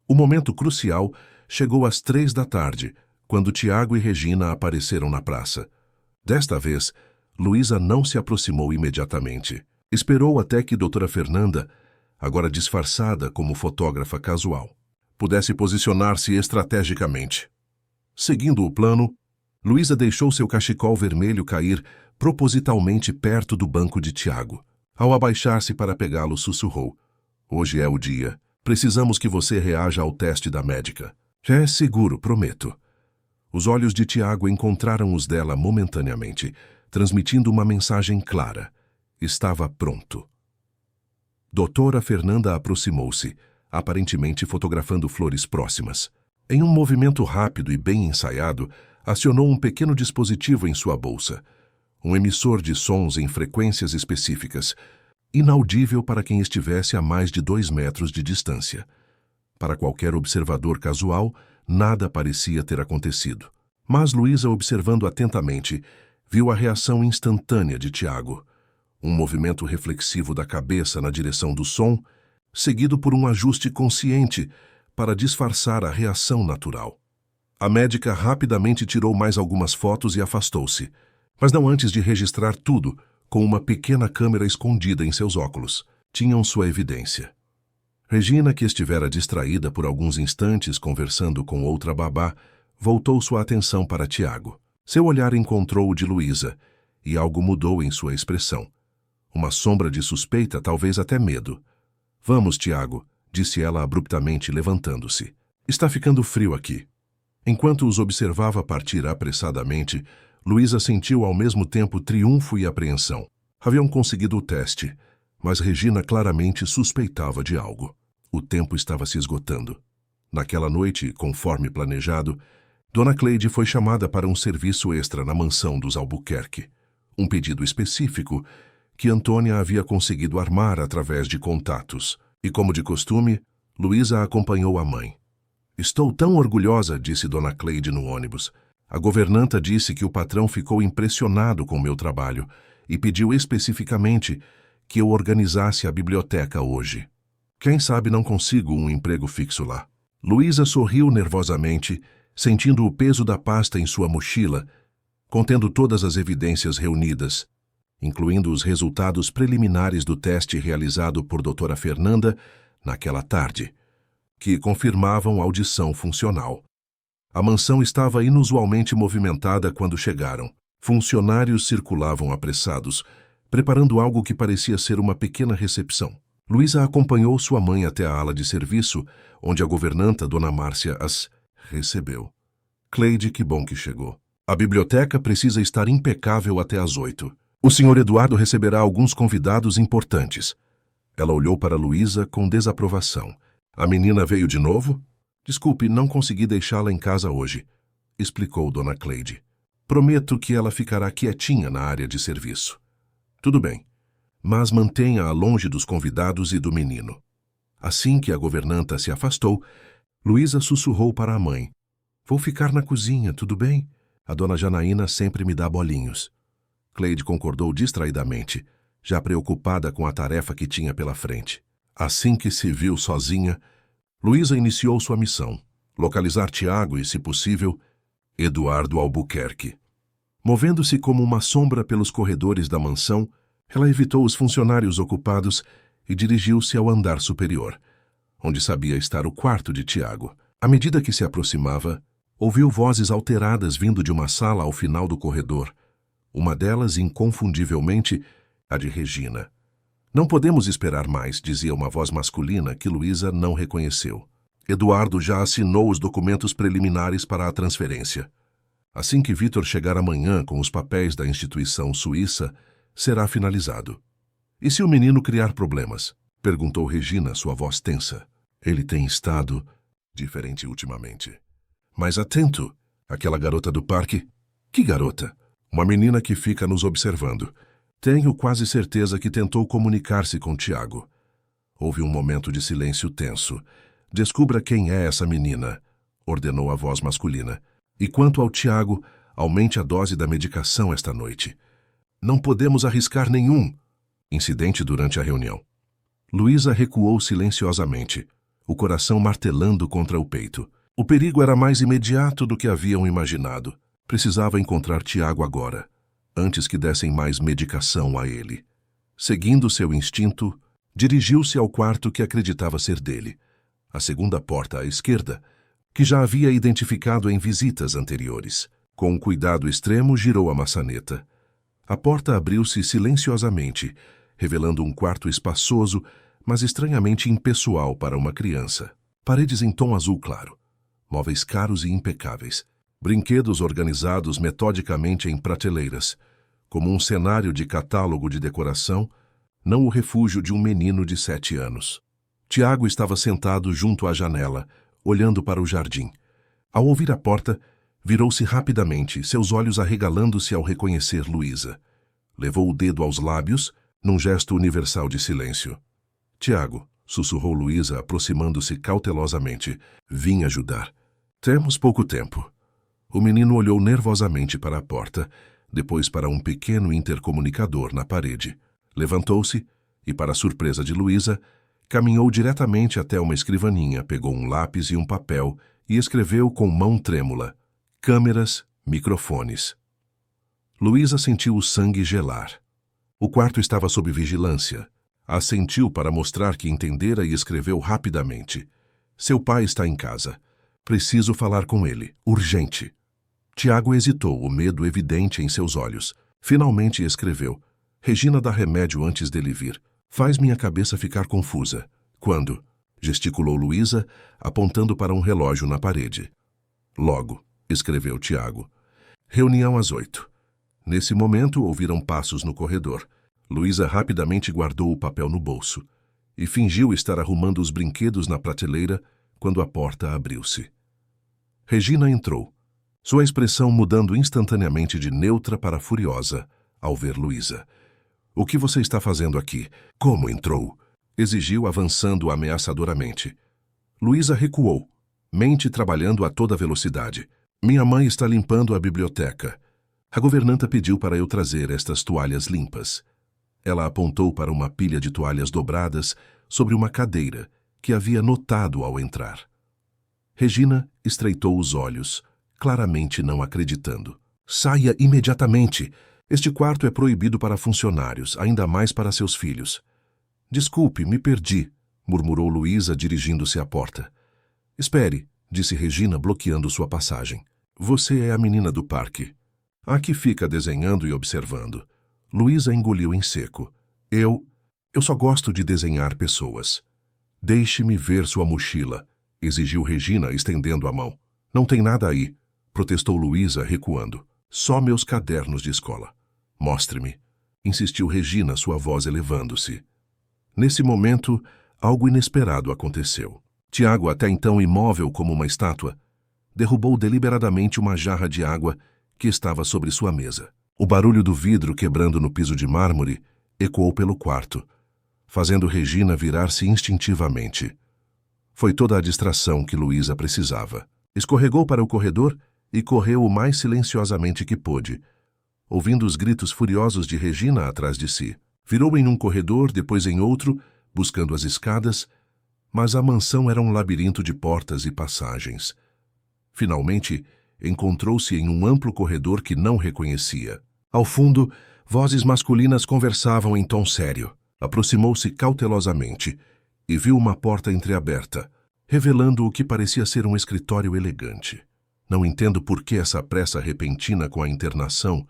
[SPEAKER 1] O momento crucial chegou às 3 da tarde, quando Tiago e Regina apareceram na praça. Desta vez, Luísa não se aproximou imediatamente. Esperou até que doutora Fernanda, agora disfarçada como fotógrafa casual, pudesse posicionar-se estrategicamente. Seguindo o plano, Luísa deixou seu cachecol vermelho cair propositalmente perto do banco de Tiago. Ao abaixar-se para pegá-lo, sussurrou: "Hoje é o dia. Precisamos que você reaja ao teste da médica. Já é seguro, prometo." Os olhos de Tiago encontraram os dela momentaneamente, transmitindo uma mensagem clara. Estava pronto. Doutora Fernanda aproximou-se, aparentemente fotografando flores próximas. Em um movimento rápido e bem ensaiado, acionou um pequeno dispositivo em sua bolsa. Um emissor de sons em frequências específicas, inaudível para quem estivesse a mais de 2 metros de distância. Para qualquer observador casual, nada parecia ter acontecido. Mas Luísa, observando atentamente, viu a reação instantânea de Tiago. Um movimento reflexivo da cabeça na direção do som, seguido por um ajuste consciente para disfarçar a reação natural. A médica rapidamente tirou mais algumas fotos e afastou-se, mas não antes de registrar tudo com uma pequena câmera escondida em seus óculos. Tinham sua evidência. Regina, que estivera distraída por alguns instantes conversando com outra babá, voltou sua atenção para Tiago. Seu olhar encontrou o de Luísa, e algo mudou em sua expressão. Uma sombra de suspeita, talvez até medo. "Vamos, Tiago", disse ela abruptamente, levantando-se. "Está ficando frio aqui." Enquanto os observava partir apressadamente, Luísa sentiu ao mesmo tempo triunfo e apreensão. Haviam conseguido o teste, mas Regina claramente suspeitava de algo. O tempo estava se esgotando. Naquela noite, conforme planejado, Dona Cleide foi chamada para um serviço extra na mansão dos Albuquerque. Um pedido específico que Antônia havia conseguido armar através de contatos. E, como de costume, Luísa acompanhou a mãe. Estou tão orgulhosa, disse Dona Cleide no ônibus. A governanta disse que o patrão ficou impressionado com meu trabalho e pediu especificamente que eu organizasse a biblioteca hoje. Quem sabe não consigo um emprego fixo lá. Luísa sorriu nervosamente, sentindo o peso da pasta em sua mochila, contendo todas as evidências reunidas, incluindo os resultados preliminares do teste realizado por doutora Fernanda naquela tarde, que confirmavam audição funcional. A mansão estava inusualmente movimentada quando chegaram. Funcionários circulavam apressados, preparando algo que parecia ser uma pequena recepção. Luísa acompanhou sua mãe até a ala de serviço, onde a governanta, Dona Márcia, as recebeu. Cleide, que bom que chegou. A biblioteca precisa estar impecável até às 8. O Sr. Eduardo receberá alguns convidados importantes. Ela olhou para Luísa com desaprovação. A menina veio de novo? Desculpe, não consegui deixá-la em casa hoje, explicou Dona Cleide. Prometo que ela ficará quietinha na área de serviço. Tudo bem, mas mantenha-a longe dos convidados e do menino. Assim que a governanta se afastou, Luísa sussurrou para a mãe. Vou ficar na cozinha, tudo bem? A dona Janaína sempre me dá bolinhos. Cleide concordou distraidamente, já preocupada com a tarefa que tinha pela frente. Assim que se viu sozinha, Luísa iniciou sua missão, localizar Tiago e, se possível, Eduardo Albuquerque. Movendo-se como uma sombra pelos corredores da mansão, ela evitou os funcionários ocupados e dirigiu-se ao andar superior, onde sabia estar o quarto de Tiago. À medida que se aproximava, ouviu vozes alteradas vindo de uma sala ao final do corredor, uma delas, inconfundivelmente, a de Regina. Não podemos esperar mais, dizia uma voz masculina que Luísa não reconheceu. Eduardo já assinou os documentos preliminares para a transferência. Assim que Vitor chegar amanhã com os papéis da instituição suíça, será finalizado. E se o menino criar problemas? Perguntou Regina, sua voz tensa. Ele tem estado diferente ultimamente. Mas atento, aquela garota do parque. Que garota? Uma menina que fica nos observando. Tenho quase certeza que tentou comunicar-se com Tiago. Houve um momento de silêncio tenso. Descubra quem é essa menina, ordenou a voz masculina. E quanto ao Tiago, aumente a dose da medicação esta noite. Não podemos arriscar nenhum incidente durante a reunião. Luísa recuou silenciosamente, o coração martelando contra o peito. O perigo era mais imediato do que haviam imaginado. Precisava encontrar Tiago agora, antes que dessem mais medicação a ele. Seguindo seu instinto, dirigiu-se ao quarto que acreditava ser dele, a segunda porta à esquerda, que já havia identificado em visitas anteriores. Com um cuidado extremo, girou a maçaneta. A porta abriu-se silenciosamente, revelando um quarto espaçoso, mas estranhamente impessoal para uma criança. Paredes em tom azul claro, móveis caros e impecáveis, brinquedos organizados metodicamente em prateleiras, como um cenário de catálogo de decoração, não o refúgio de um menino de 7 anos. Tiago estava sentado junto à janela, olhando para o jardim. Ao ouvir a porta, virou-se rapidamente, seus olhos arregalando-se ao reconhecer Luísa. Levou o dedo aos lábios, num gesto universal de silêncio. Tiago, sussurrou Luísa, aproximando-se cautelosamente. Vim ajudar. Temos pouco tempo. O menino olhou nervosamente para a porta, depois para um pequeno intercomunicador na parede. Levantou-se e, para surpresa de Luísa, caminhou diretamente até uma escrivaninha, pegou um lápis e um papel e escreveu com mão trêmula: câmeras, microfones. Luísa sentiu o sangue gelar. O quarto estava sob vigilância. Assentiu para mostrar que entendera e escreveu rapidamente: seu pai está em casa. Preciso falar com ele. Urgente. Tiago hesitou, o medo evidente em seus olhos. Finalmente escreveu: Regina dá remédio antes dele vir. Faz minha cabeça ficar confusa. Quando? Gesticulou Luísa, apontando para um relógio na parede. Logo, escreveu Tiago. Reunião às 8. Nesse momento, ouviram passos no corredor. Luísa rapidamente guardou o papel no bolso e fingiu estar arrumando os brinquedos na prateleira quando a porta abriu-se. Regina entrou, sua expressão mudando instantaneamente de neutra para furiosa ao ver Luísa. O que você está fazendo aqui? Como entrou? Exigiu, avançando ameaçadoramente. Luísa recuou, Mente trabalhando a toda velocidade. Minha mãe está limpando a biblioteca. A governanta pediu para eu trazer estas toalhas limpas. Ela apontou para uma pilha de toalhas dobradas sobre uma cadeira que havia notado ao entrar. Regina estreitou os olhos, claramente não acreditando. Saia imediatamente! Este quarto é proibido para funcionários, ainda mais para seus filhos. Desculpe, me perdi, murmurou Luísa dirigindo-se à porta. Espere, disse Regina bloqueando sua passagem. Você é a menina do parque. A que fica desenhando e observando. Luísa engoliu em seco. Eu só gosto de desenhar pessoas. Deixe-me ver sua mochila, exigiu Regina, estendendo a mão. Não tem nada aí, protestou Luísa, recuando. Só meus cadernos de escola. Mostre-me, insistiu Regina, sua voz elevando-se. Nesse momento, algo inesperado aconteceu. Tiago, até então imóvel como uma estátua, derrubou deliberadamente uma jarra de água que estava sobre sua mesa. O barulho do vidro quebrando no piso de mármore ecoou pelo quarto, fazendo Regina virar-se instintivamente. Foi toda a distração que Luísa precisava. Escorregou para o corredor e correu o mais silenciosamente que pôde, ouvindo os gritos furiosos de Regina atrás de si. Virou em um corredor, depois em outro, buscando as escadas, mas a mansão era um labirinto de portas e passagens. Finalmente, encontrou-se em um amplo corredor que não reconhecia. Ao fundo, vozes masculinas conversavam em tom sério. Aproximou-se cautelosamente e viu uma porta entreaberta, revelando o que parecia ser um escritório elegante. Não entendo por que essa pressa repentina com a internação,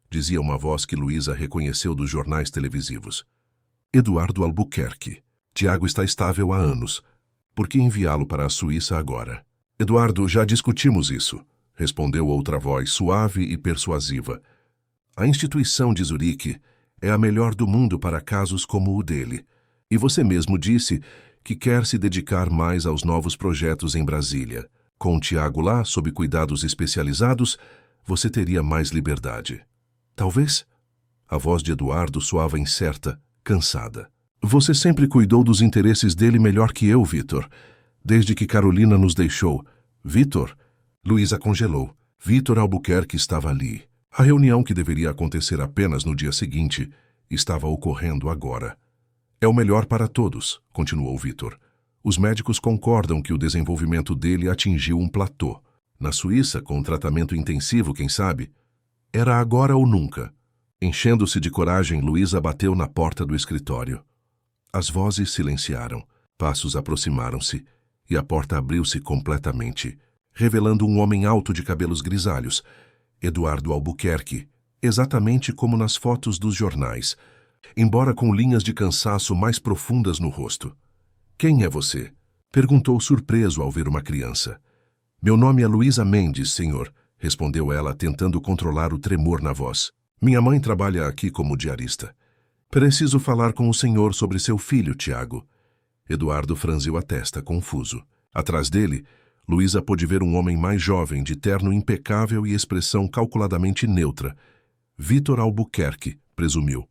[SPEAKER 1] dizia uma voz que Luísa reconheceu dos jornais televisivos. Eduardo Albuquerque. Tiago está estável há anos. Por que enviá-lo para a Suíça agora? Eduardo, já discutimos isso, respondeu outra voz suave e persuasiva. A instituição de Zurique é a melhor do mundo para casos como o dele. E você mesmo disse que quer se dedicar mais aos novos projetos em Brasília. Com Tiago lá, sob cuidados especializados, você teria mais liberdade. Talvez? A voz de Eduardo soava incerta, cansada. Você sempre cuidou dos interesses dele melhor que eu, Vitor. Desde que Carolina nos deixou. Vitor? Luísa congelou. Vitor Albuquerque estava ali. A reunião que deveria acontecer apenas no dia seguinte estava ocorrendo agora. É o melhor para todos, continuou Vitor. Os médicos concordam que o desenvolvimento dele atingiu um platô. Na Suíça, com tratamento intensivo, quem sabe? Era agora ou nunca. Enchendo-se de coragem, Luísa bateu na porta do escritório. As vozes silenciaram, passos aproximaram-se, e a porta abriu-se completamente, revelando um homem alto de cabelos grisalhos, Eduardo Albuquerque, exatamente como nas fotos dos jornais, embora com linhas de cansaço mais profundas no rosto. Quem é você? Perguntou surpreso ao ver uma criança. Meu nome é Luísa Mendes, senhor, respondeu ela, tentando controlar o tremor na voz. Minha mãe trabalha aqui como diarista. Preciso falar com o senhor sobre seu filho, Tiago. Eduardo franziu a testa, confuso. Atrás dele, Luísa pôde ver um homem mais jovem, de terno impecável e expressão calculadamente neutra. Vitor Albuquerque, presumiu.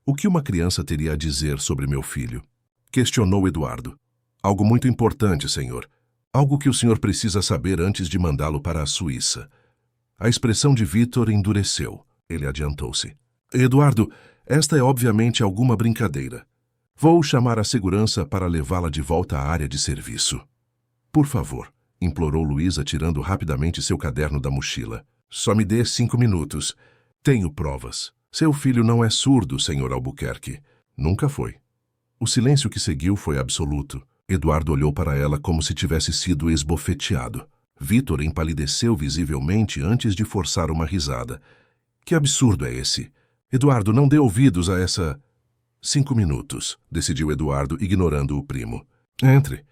[SPEAKER 1] O que uma criança teria a dizer sobre meu filho? Questionou Eduardo. Algo muito importante, senhor. Algo que o senhor precisa saber antes de mandá-lo para a Suíça. A expressão de Vitor endureceu. Ele adiantou-se. Eduardo, esta é obviamente alguma brincadeira. Vou chamar a segurança para levá-la de volta à área de serviço. Por favor, implorou Luísa, tirando rapidamente seu caderno da mochila. Só me dê 5 minutos. Tenho provas. Seu filho não é surdo, senhor Albuquerque. Nunca foi. O silêncio que seguiu foi absoluto. Eduardo olhou para ela como se tivesse sido esbofeteado. Vitor empalideceu visivelmente antes de forçar uma risada. Que absurdo é esse? Eduardo, não dê ouvidos a essa... 5 minutos, decidiu Eduardo, ignorando o primo. Entre.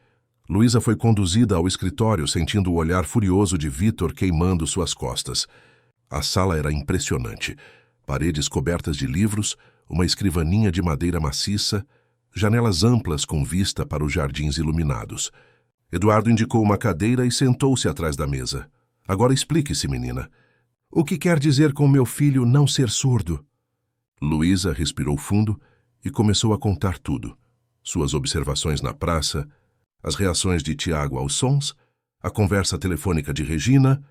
[SPEAKER 1] Luísa foi conduzida ao escritório, sentindo o olhar furioso de Vitor queimando suas costas. A sala era impressionante. Paredes cobertas de livros, uma escrivaninha de madeira maciça, janelas amplas com vista para os jardins iluminados. Eduardo indicou uma cadeira e sentou-se atrás da mesa. Agora explique-se, menina. O que quer dizer com meu filho não ser surdo? Luísa respirou fundo e começou a contar tudo. Suas observações na praça, as reações de Tiago aos sons, A conversa telefônica de Regina,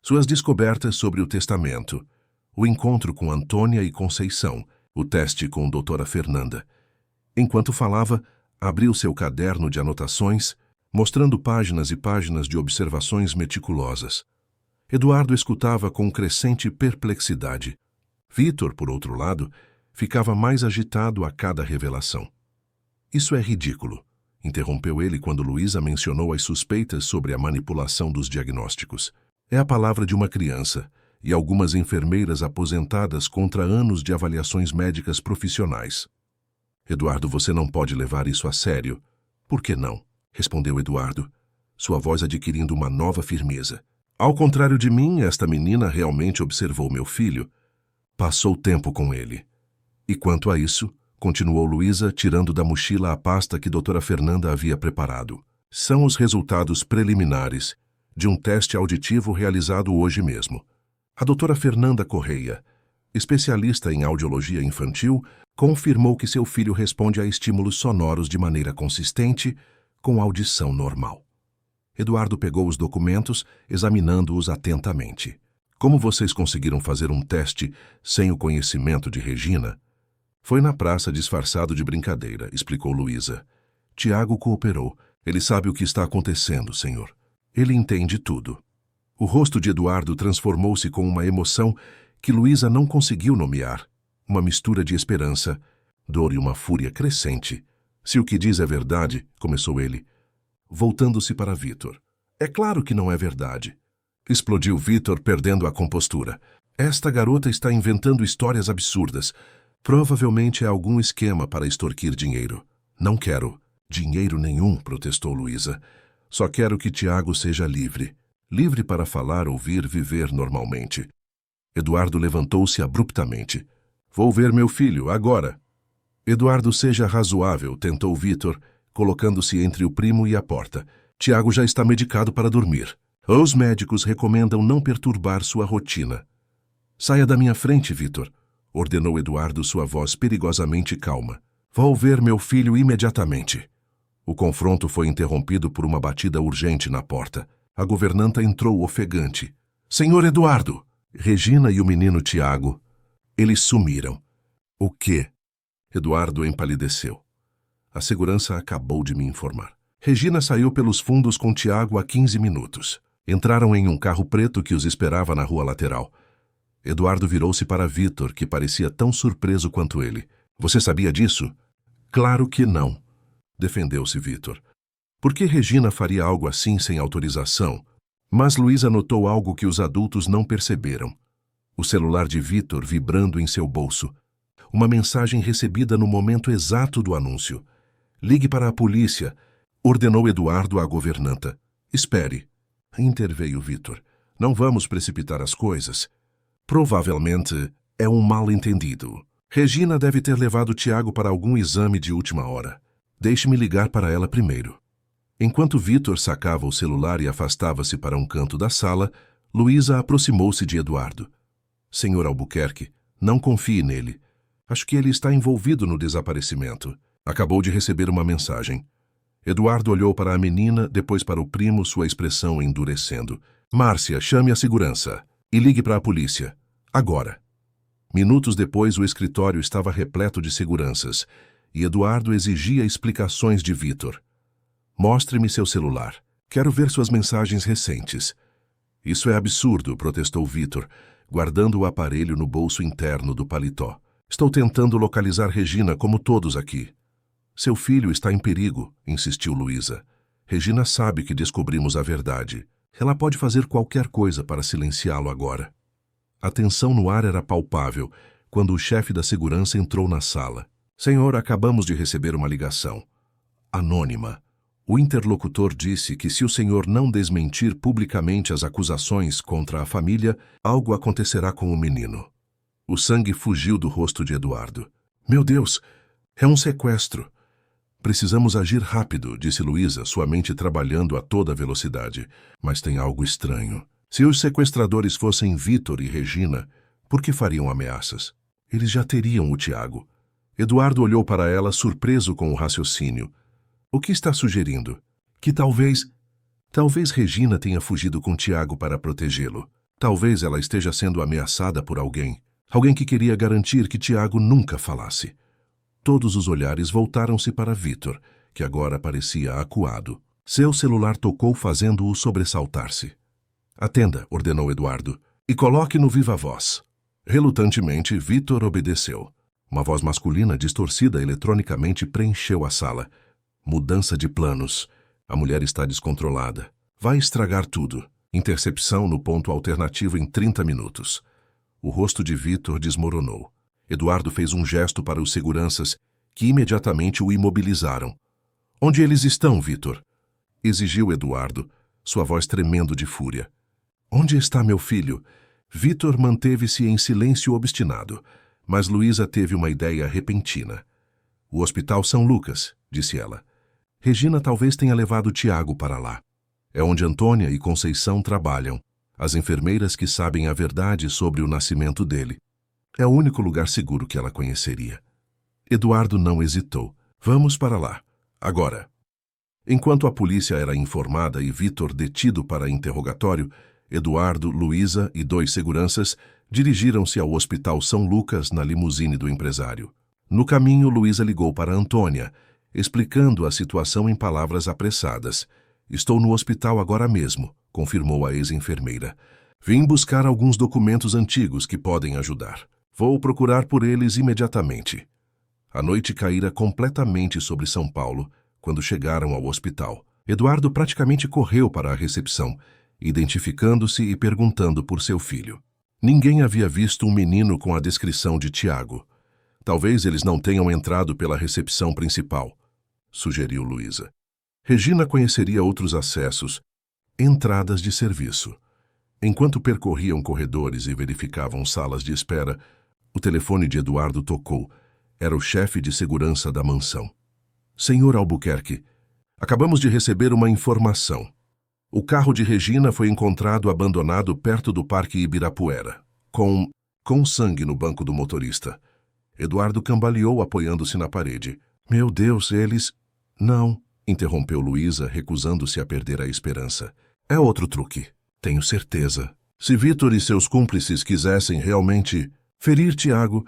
[SPEAKER 1] suas descobertas sobre o testamento, o encontro com Antônia e Conceição, o teste com doutora Fernanda. Enquanto falava, abriu seu caderno de anotações, mostrando páginas e páginas de observações meticulosas. Eduardo escutava com crescente perplexidade. Vítor, por outro lado, ficava mais agitado a cada revelação. Isso é ridículo, interrompeu ele quando Luísa mencionou as suspeitas sobre a manipulação dos diagnósticos. É a palavra de uma criança e algumas enfermeiras aposentadas contra anos de avaliações médicas profissionais. Eduardo, você não pode levar isso a sério. Por que não? Respondeu Eduardo, sua voz adquirindo uma nova firmeza. Ao contrário de mim, esta menina realmente observou meu filho. Passou tempo com ele. E quanto a isso, continuou Luísa, tirando da mochila a pasta que doutora Fernanda havia preparado. São os resultados preliminares de um teste auditivo realizado hoje mesmo. A doutora Fernanda Correia, especialista em audiologia infantil, confirmou que seu filho responde a estímulos sonoros de maneira consistente, com audição normal. Eduardo pegou os documentos, examinando-os atentamente. Como vocês conseguiram fazer um teste sem o conhecimento de Regina? Foi na praça disfarçado de brincadeira, explicou Luísa. Tiago cooperou. Ele sabe o que está acontecendo, senhor. Ele entende tudo. O rosto de Eduardo transformou-se com uma emoção que Luísa não conseguiu nomear. Uma mistura de esperança, dor e uma fúria crescente. Se o que diz é verdade, começou ele, voltando-se para Vítor. É claro que não é verdade. Explodiu Vítor, perdendo a compostura. Esta garota está inventando histórias absurdas. Provavelmente é algum esquema para extorquir dinheiro. Não quero dinheiro nenhum, protestou Luísa. Só quero que Tiago seja livre. Livre para falar, ouvir, viver normalmente. Eduardo levantou-se abruptamente. Vou ver meu filho, agora. Eduardo, seja razoável, tentou Vítor, colocando-se entre o primo e a porta. Tiago já está medicado para dormir. Os médicos recomendam não perturbar sua rotina. Saia da minha frente, Vítor, ordenou Eduardo, sua voz perigosamente calma. Vou ver meu filho imediatamente. O confronto foi interrompido por uma batida urgente na porta. A governanta entrou ofegante. Senhor Eduardo! Regina e o menino Tiago. Eles sumiram. O quê? Eduardo empalideceu. A segurança acabou de me informar. Regina saiu pelos fundos com Tiago há 15 minutos. Entraram em um carro preto que os esperava na rua lateral. Eduardo virou-se para Vítor, que parecia tão surpreso quanto ele. Você sabia disso? Claro que não, defendeu-se Vítor. Por que Regina faria algo assim sem autorização? Mas Luísa notou algo que os adultos não perceberam. O celular de Vítor vibrando em seu bolso. Uma mensagem recebida no momento exato do anúncio. Ligue para a polícia, ordenou Eduardo à governanta. Espere, interveio Vítor. Não vamos precipitar as coisas. Provavelmente é um mal-entendido. Regina deve ter levado Tiago para algum exame de última hora. Deixe-me ligar para ela primeiro. Enquanto Vítor sacava o celular e afastava-se para um canto da sala, Luísa aproximou-se de Eduardo. Senhor Albuquerque, não confie nele. Acho que ele está envolvido no desaparecimento. Acabou de receber uma mensagem. Eduardo olhou para a menina, depois para o primo, sua expressão endurecendo. Márcia, chame a segurança e ligue para a polícia. Agora. Minutos depois, o escritório estava repleto de seguranças e Eduardo exigia explicações de Vítor. Mostre-me seu celular. Quero ver suas mensagens recentes. Isso é absurdo, protestou Vítor, guardando o aparelho no bolso interno do paletó. Estou tentando localizar Regina como todos aqui. Seu filho está em perigo, insistiu Luísa. Regina sabe que descobrimos a verdade. Ela pode fazer qualquer coisa para silenciá-lo agora. A tensão no ar era palpável quando o chefe da segurança entrou na sala. Senhor, acabamos de receber uma ligação. Anônima. O interlocutor disse que se o senhor não desmentir publicamente as acusações contra a família, algo acontecerá com o menino. O sangue fugiu do rosto de Eduardo. Meu Deus, é um sequestro. Precisamos agir rápido, disse Luísa, sua mente trabalhando a toda velocidade. Mas tem algo estranho. Se os sequestradores fossem Vítor e Regina, por que fariam ameaças? Eles já teriam o Tiago. Eduardo olhou para ela, surpreso com o raciocínio. O que está sugerindo? Que talvez... Talvez Regina tenha fugido com Tiago para protegê-lo. Talvez ela esteja sendo ameaçada por alguém. Alguém que queria garantir que Tiago nunca falasse. Todos os olhares voltaram-se para Vítor, que agora parecia acuado. Seu celular tocou, fazendo-o sobressaltar-se. "Atenda", ordenou Eduardo, "e coloque no viva voz." Relutantemente, Vítor obedeceu. Uma voz masculina distorcida eletronicamente preencheu a sala. "Mudança de planos. A mulher está descontrolada. Vai estragar tudo. Intercepção no ponto alternativo em 30 minutos." O rosto de Vítor desmoronou. Eduardo fez um gesto para os seguranças, que imediatamente o imobilizaram. "Onde eles estão, Vítor?" exigiu Eduardo, sua voz tremendo de fúria. "Onde está meu filho?" Vítor manteve-se em silêncio obstinado, mas Luísa teve uma ideia repentina. "O Hospital São Lucas", disse ela. "Regina talvez tenha levado Tiago para lá. É onde Antônia e Conceição trabalham, as enfermeiras que sabem a verdade sobre o nascimento dele. É o único lugar seguro que ela conheceria." Eduardo não hesitou. "Vamos para lá. Agora." Enquanto a polícia era informada e Vítor detido para interrogatório, Eduardo, Luísa e 2 seguranças dirigiram-se ao Hospital São Lucas na limusine do empresário. No caminho, Luísa ligou para Antônia, explicando a situação em palavras apressadas. "Estou no hospital agora mesmo", confirmou a ex-enfermeira. "Vim buscar alguns documentos antigos que podem ajudar. Vou procurar por eles imediatamente." A noite caíra completamente sobre São Paulo quando chegaram ao hospital. Eduardo praticamente correu para a recepção, identificando-se e perguntando por seu filho. Ninguém havia visto um menino com a descrição de Tiago. "Talvez eles não tenham entrado pela recepção principal", sugeriu Luísa. Regina conheceria outros acessos, entradas de serviço. Enquanto percorriam corredores e verificavam salas de espera, o telefone de Eduardo tocou. Era o chefe de segurança da mansão. "Senhor Albuquerque, acabamos de receber uma informação. O carro de Regina foi encontrado abandonado perto do Parque Ibirapuera, com sangue no banco do motorista." Eduardo cambaleou, apoiando-se na parede. "Meu Deus, eles..." "Não", interrompeu Luísa, recusando-se a perder a esperança. "É outro truque, tenho certeza. Se Vítor e seus cúmplices quisessem realmente ferir Tiago,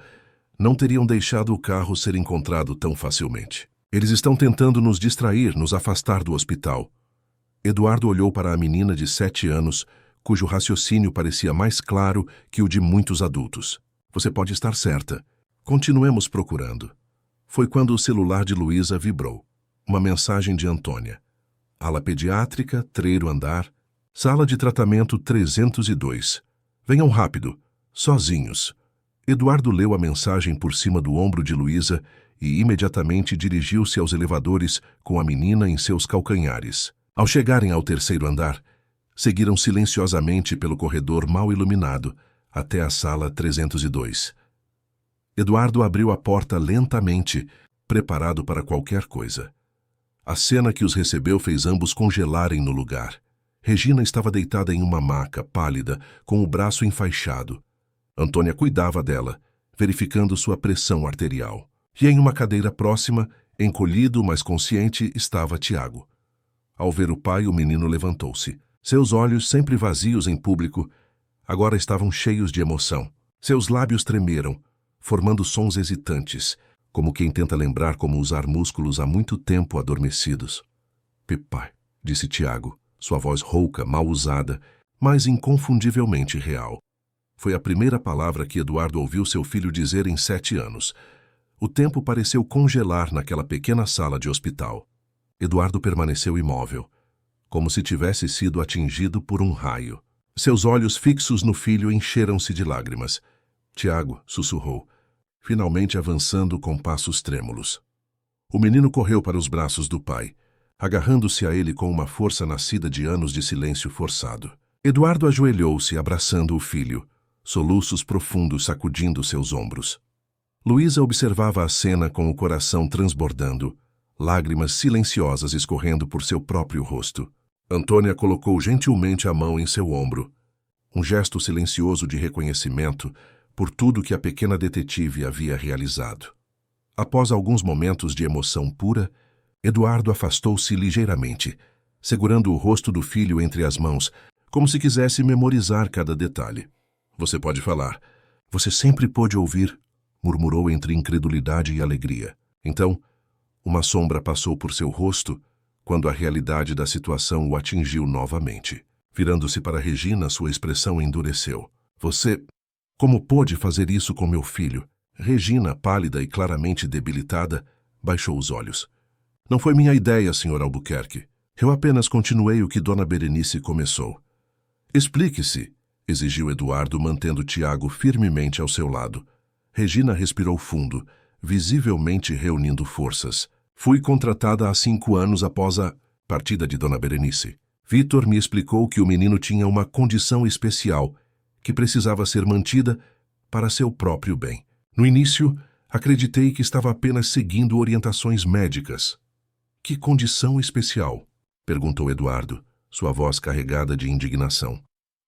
[SPEAKER 1] não teriam deixado o carro ser encontrado tão facilmente. Eles estão tentando nos distrair, nos afastar do hospital." Eduardo olhou para a menina de 7 anos, cujo raciocínio parecia mais claro que o de muitos adultos. "Você pode estar certa. Continuemos procurando." Foi quando o celular de Luísa vibrou. Uma mensagem de Antônia. "Ala pediátrica, 3º andar, sala de tratamento 302. Venham rápido, sozinhos." Eduardo leu a mensagem por cima do ombro de Luísa e imediatamente dirigiu-se aos elevadores com a menina em seus calcanhares. Ao chegarem ao 3º andar, seguiram silenciosamente pelo corredor mal iluminado até a sala 302. Eduardo abriu a porta lentamente, preparado para qualquer coisa. A cena que os recebeu fez ambos congelarem no lugar. Regina estava deitada em uma maca, pálida, com o braço enfaixado. Antônia cuidava dela, verificando sua pressão arterial. E em uma cadeira próxima, encolhido, mas consciente, estava Tiago. Ao ver o pai, o menino levantou-se. Seus olhos, sempre vazios em público, agora estavam cheios de emoção. Seus lábios tremeram, formando sons hesitantes, como quem tenta lembrar como usar músculos há muito tempo adormecidos. "Papai", disse Tiago, sua voz rouca, mal usada, mas inconfundivelmente real. Foi a primeira palavra que Eduardo ouviu seu filho dizer em 7 anos. O tempo pareceu congelar naquela pequena sala de hospital. Eduardo permaneceu imóvel, como se tivesse sido atingido por um raio. Seus olhos fixos no filho encheram-se de lágrimas. "Tiago", sussurrou, finalmente avançando com passos trêmulos. O menino correu para os braços do pai, agarrando-se a ele com uma força nascida de anos de silêncio forçado. Eduardo ajoelhou-se, abraçando o filho, soluços profundos sacudindo seus ombros. Luísa observava a cena com o coração transbordando, lágrimas silenciosas escorrendo por seu próprio rosto. Antônia colocou gentilmente a mão em seu ombro, um gesto silencioso de reconhecimento por tudo que a pequena detetive havia realizado. Após alguns momentos de emoção pura, Eduardo afastou-se ligeiramente, segurando o rosto do filho entre as mãos, como se quisesse memorizar cada detalhe. Você pode falar. Você sempre pôde ouvir, murmurou entre incredulidade e alegria. Então, uma sombra passou por seu rosto quando a realidade da situação o atingiu novamente. Virando-se para Regina, sua expressão endureceu. Você... Como pôde fazer isso com meu filho? Regina, pálida e claramente debilitada, baixou os olhos. Não foi minha ideia, Sr. Albuquerque. Eu apenas continuei o que Dona Berenice começou. Explique-se, exigiu Eduardo, mantendo Tiago firmemente ao seu lado. Regina respirou fundo, visivelmente reunindo forças. Fui contratada há 5 anos após a partida de Dona Berenice. Vitor me explicou que o menino tinha uma condição especial que precisava ser mantida para seu próprio bem. No início, acreditei que estava apenas seguindo orientações médicas. Que condição especial? Perguntou Eduardo, sua voz carregada de indignação.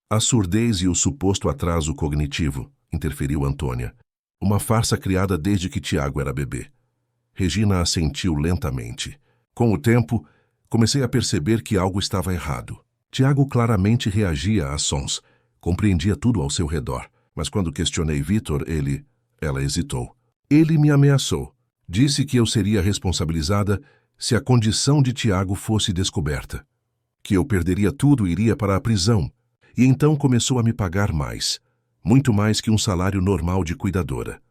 [SPEAKER 1] A surdez e o suposto atraso cognitivo, interferiu Antônia. Uma farsa criada desde que Tiago era bebê. Regina assentiu lentamente. Com o tempo, comecei a perceber que algo estava errado. Tiago claramente reagia a sons, compreendia tudo ao seu redor, mas quando questionei Vitor, ela hesitou. Ele me ameaçou. Disse que eu seria responsabilizada se a condição de Tiago fosse descoberta. Que eu perderia tudo e iria para a prisão. E então começou a me pagar mais. Muito mais que um salário normal de cuidadora.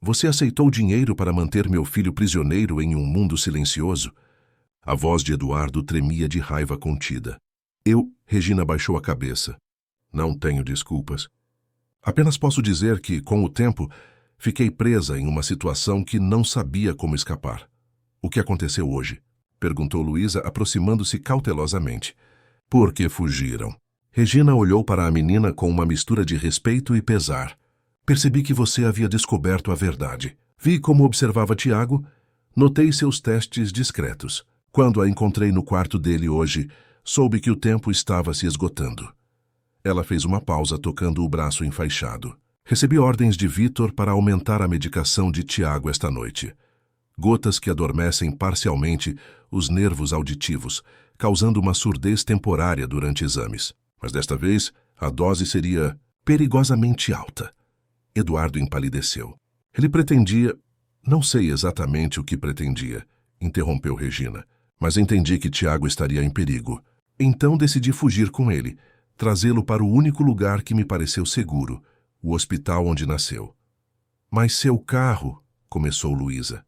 [SPEAKER 1] Você aceitou dinheiro para manter meu filho prisioneiro em um mundo silencioso? A voz de Eduardo tremia de raiva contida. Regina baixou a cabeça. Não tenho desculpas. Apenas posso dizer que, com o tempo, fiquei presa em uma situação que não sabia como escapar. O que aconteceu hoje? Perguntou Luísa, aproximando-se cautelosamente. Por que fugiram? Regina olhou para a menina com uma mistura de respeito e pesar. Percebi que você havia descoberto a verdade. Vi como observava Tiago, notei seus testes discretos. Quando a encontrei no quarto dele hoje, soube que o tempo estava se esgotando. Ela fez uma pausa, tocando o braço enfaixado. Recebi ordens de Vitor para aumentar a medicação de Tiago esta noite. Gotas que adormecem parcialmente os nervos auditivos, causando uma surdez temporária durante exames. Mas desta vez, a dose seria perigosamente alta. Eduardo empalideceu. Ele pretendia... Não sei exatamente o que pretendia, interrompeu Regina, mas entendi que Tiago estaria em perigo. Então decidi fugir com ele, trazê-lo para o único lugar que me pareceu seguro, o hospital onde nasceu. Mas seu carro... começou Luísa.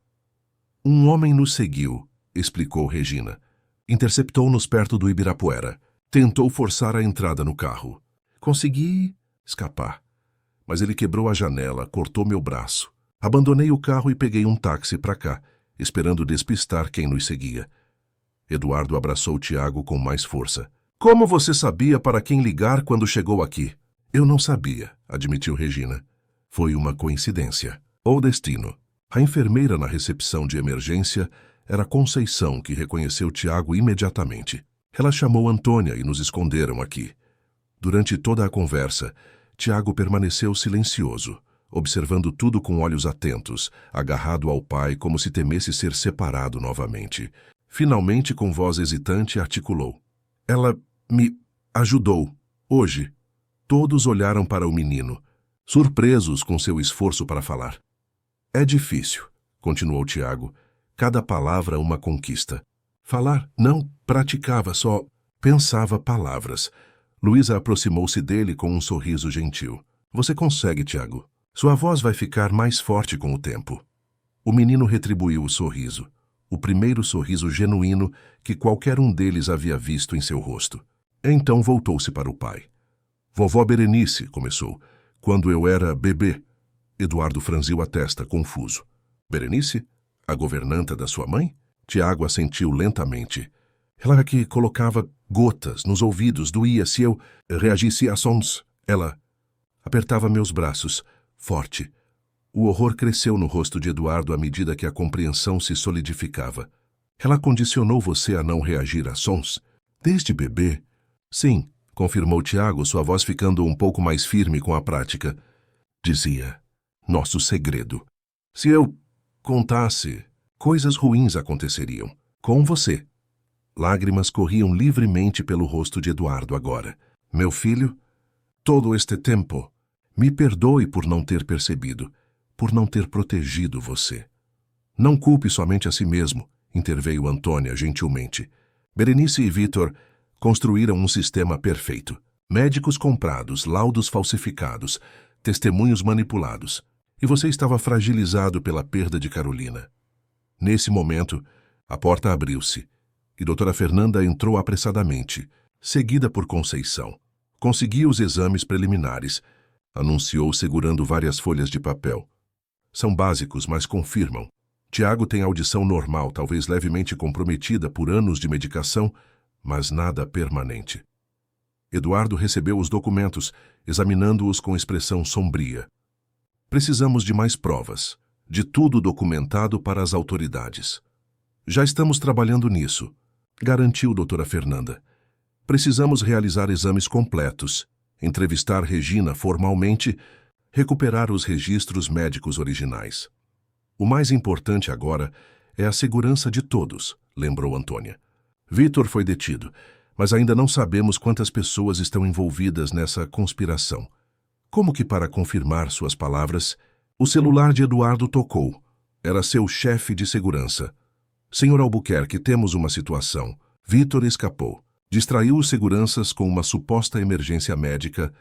[SPEAKER 1] Um homem nos seguiu, explicou Regina. Interceptou-nos perto do Ibirapuera. Tentou forçar a entrada no carro. Consegui escapar. Mas ele quebrou a janela, cortou meu braço. Abandonei o carro e peguei um táxi para cá, esperando despistar quem nos seguia. Eduardo abraçou Tiago com mais força. Como você sabia para quem ligar quando chegou aqui? Eu não sabia, admitiu Regina. Foi uma coincidência. Ou destino. A enfermeira na recepção de emergência era Conceição, que reconheceu Tiago imediatamente. Ela chamou Antônia e nos esconderam aqui. Durante toda a conversa, Tiago permaneceu silencioso, observando tudo com olhos atentos, agarrado ao pai como se temesse ser separado novamente. Finalmente, com voz hesitante, articulou. Ela me ajudou. Hoje. Todos olharam para o menino, surpresos com seu esforço para falar. É difícil, continuou Tiago. Cada palavra uma conquista. Falar não praticava, só pensava palavras. Luísa aproximou-se dele com um sorriso gentil. Você consegue, Tiago. Sua voz vai ficar mais forte com o tempo. O menino retribuiu o sorriso. O primeiro sorriso genuíno que qualquer um deles havia visto em seu rosto. Então voltou-se para o pai. Vovó Berenice, começou, quando eu era bebê. Eduardo franziu a testa, confuso. Berenice? A governanta da sua mãe? Tiago assentiu lentamente. Ela que colocava gotas nos ouvidos, doía se eu reagisse a sons. Ela apertava meus braços, forte. O horror cresceu no rosto de Eduardo à medida que a compreensão se solidificava. Ela condicionou você a não reagir a sons? Desde bebê? Sim, confirmou Tiago, sua voz ficando um pouco mais firme com a prática. Dizia, nosso segredo. Se eu contasse, coisas ruins aconteceriam. Com você. Lágrimas corriam livremente pelo rosto de Eduardo agora. Meu filho, todo este tempo, me perdoe por não ter percebido, por não ter protegido você. Não culpe somente a si mesmo, interveio Antônia gentilmente. Berenice e Vitor construíram um sistema perfeito. Médicos comprados, laudos falsificados, testemunhos manipulados. E você estava fragilizado pela perda de Carolina. Nesse momento, a porta abriu-se e doutora Fernanda entrou apressadamente, seguida por Conceição. Conseguiu os exames preliminares, anunciou segurando várias folhas de papel. São básicos, mas confirmam. Tiago tem audição normal, talvez levemente comprometida por anos de medicação, mas nada permanente. Eduardo recebeu os documentos, examinando-os com expressão sombria. Precisamos de mais provas, de tudo documentado para as autoridades. Já estamos trabalhando nisso, garantiu doutora Fernanda. Precisamos realizar exames completos, entrevistar Regina formalmente, recuperar os registros médicos originais. O mais importante agora é a segurança de todos, lembrou Antônia. Vitor foi detido, mas ainda não sabemos quantas pessoas estão envolvidas nessa conspiração. Como que para confirmar suas palavras, o celular de Eduardo tocou. Era seu chefe de segurança. Senhor Albuquerque, temos uma situação. Vitor escapou. Distraiu os seguranças com uma suposta emergência médica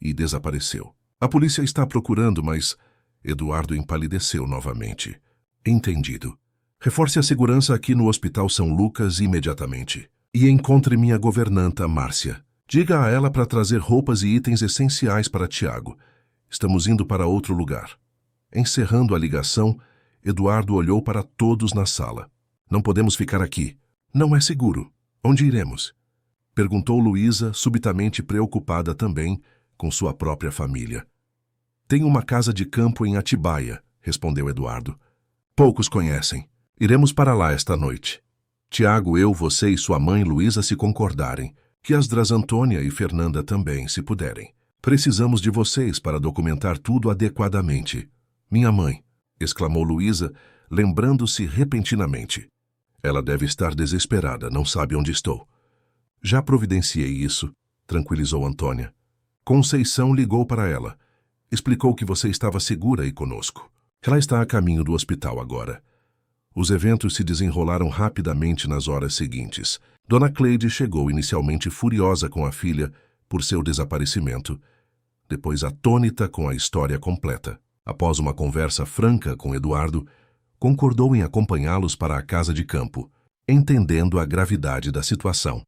[SPEAKER 1] e desapareceu. A polícia está procurando, mas... Eduardo empalideceu novamente. Entendido. Reforce a segurança aqui no Hospital São Lucas imediatamente. E encontre minha governanta, Márcia. Diga a ela para trazer roupas e itens essenciais para Tiago. Estamos indo para outro lugar. Encerrando a ligação, Eduardo olhou para todos na sala. Não podemos ficar aqui. Não é seguro. Onde iremos? Perguntou Luísa, subitamente preocupada também com sua própria família. Tem uma casa de campo em Atibaia, respondeu Eduardo. Poucos conhecem. Iremos para lá esta noite. Tiago, eu, você e sua mãe Luísa se concordarem, que as Dras Antônia e Fernanda também, se puderem. Precisamos de vocês para documentar tudo adequadamente. Minha mãe, exclamou Luísa, lembrando-se repentinamente. Ela deve estar desesperada, não sabe onde estou. Já providenciei isso, tranquilizou Antônia. Conceição ligou para ela. Explicou que você estava segura aí conosco. Ela está a caminho do hospital agora. Os eventos se desenrolaram rapidamente nas horas seguintes. Dona Cleide chegou inicialmente furiosa com a filha por seu desaparecimento, depois atônita com a história completa. Após uma conversa franca com Eduardo, concordou em acompanhá-los para a casa de campo, entendendo a gravidade da situação.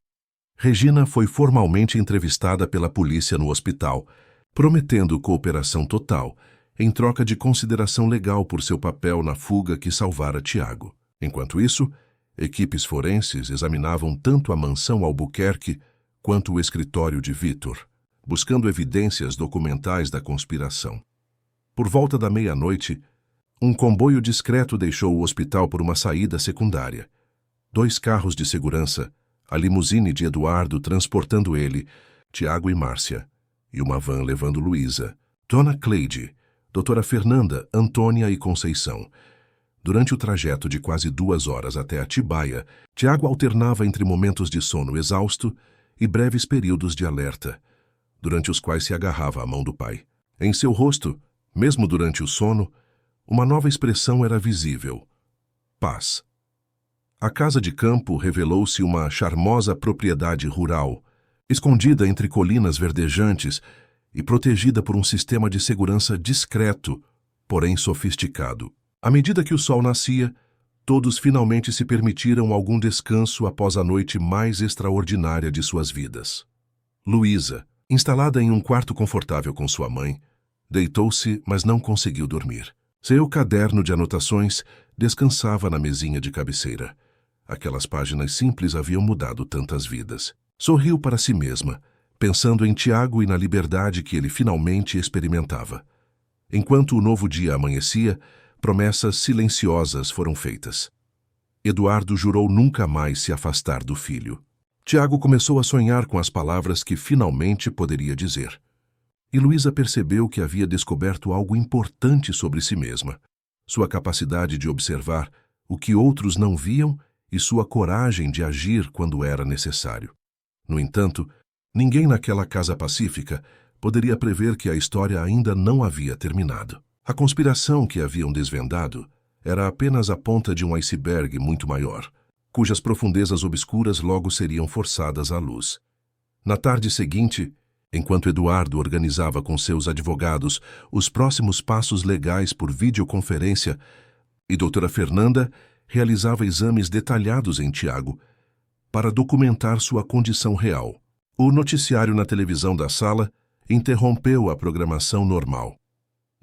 [SPEAKER 1] Regina foi formalmente entrevistada pela polícia no hospital, prometendo cooperação total, em troca de consideração legal por seu papel na fuga que salvara Tiago. Enquanto isso, equipes forenses examinavam tanto a mansão Albuquerque quanto o escritório de Vitor, buscando evidências documentais da conspiração. Por volta da meia-noite, um comboio discreto deixou o hospital por uma saída secundária. 2 carros de segurança, a limusine de Eduardo transportando ele, Tiago e Márcia, e uma van levando Luísa, Dona Cleide, doutora Fernanda, Antônia e Conceição. Durante o trajeto de quase 2 horas até Atibaia, Tiago alternava entre momentos de sono exausto e breves períodos de alerta, durante os quais se agarrava à mão do pai. Em seu rosto, mesmo durante o sono, uma nova expressão era visível: paz. A casa de campo revelou-se uma charmosa propriedade rural, escondida entre colinas verdejantes e protegida por um sistema de segurança discreto, porém sofisticado. À medida que o sol nascia, todos finalmente se permitiram algum descanso após a noite mais extraordinária de suas vidas. Luísa, instalada em um quarto confortável com sua mãe, deitou-se, mas não conseguiu dormir. Seu caderno de anotações descansava na mesinha de cabeceira. Aquelas páginas simples haviam mudado tantas vidas. Sorriu para si mesma, pensando em Tiago e na liberdade que ele finalmente experimentava. Enquanto o novo dia amanhecia, promessas silenciosas foram feitas. Eduardo jurou nunca mais se afastar do filho. Tiago começou a sonhar com as palavras que finalmente poderia dizer. E Luísa percebeu que havia descoberto algo importante sobre si mesma, sua capacidade de observar o que outros não viam e sua coragem de agir quando era necessário. No entanto, ninguém naquela casa pacífica poderia prever que a história ainda não havia terminado. A conspiração que haviam desvendado era apenas a ponta de um iceberg muito maior, cujas profundezas obscuras logo seriam forçadas à luz. Na tarde seguinte, enquanto Eduardo organizava com seus advogados os próximos passos legais por videoconferência, e doutora Fernanda realizava exames detalhados em Tiago para documentar sua condição real, o noticiário na televisão da sala interrompeu a programação normal.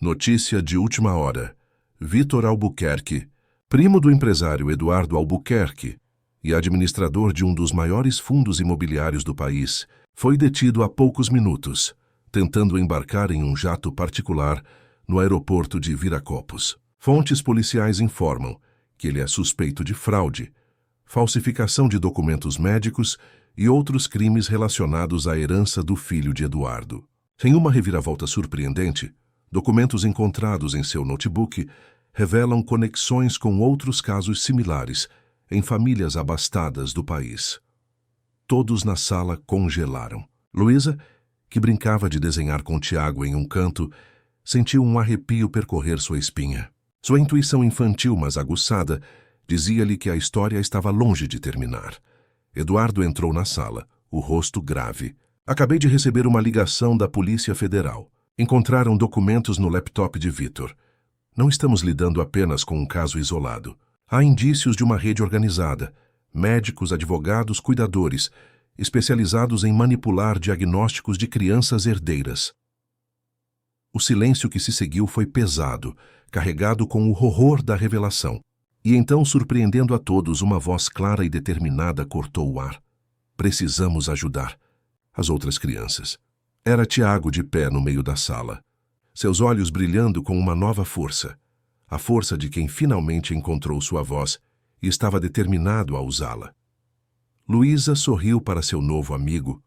[SPEAKER 1] Notícia de última hora. Vitor Albuquerque, primo do empresário Eduardo Albuquerque e administrador de um dos maiores fundos imobiliários do país, foi detido há poucos minutos, tentando embarcar em um jato particular no aeroporto de Viracopos. Fontes policiais informam que ele é suspeito de fraude, falsificação de documentos médicos e outros crimes relacionados à herança do filho de Eduardo. Em uma reviravolta surpreendente, documentos encontrados em seu notebook revelam conexões com outros casos similares em famílias abastadas do país. Todos na sala congelaram. Luísa, que brincava de desenhar com Tiago em um canto, sentiu um arrepio percorrer sua espinha. Sua intuição infantil, mas aguçada, dizia-lhe que a história estava longe de terminar. Eduardo entrou na sala, o rosto grave. Acabei de receber uma ligação da Polícia Federal. Encontraram documentos no laptop de Vitor. Não estamos lidando apenas com um caso isolado. Há indícios de uma rede organizada. Médicos, advogados, cuidadores, especializados em manipular diagnósticos de crianças herdeiras. O silêncio que se seguiu foi pesado, carregado com o horror da revelação. E então, surpreendendo a todos, uma voz clara e determinada cortou o ar. Precisamos ajudar as outras crianças. Era Tiago de pé no meio da sala, seus olhos brilhando com uma nova força, a força de quem finalmente encontrou sua voz e estava determinado a usá-la. Luísa sorriu para seu novo amigo,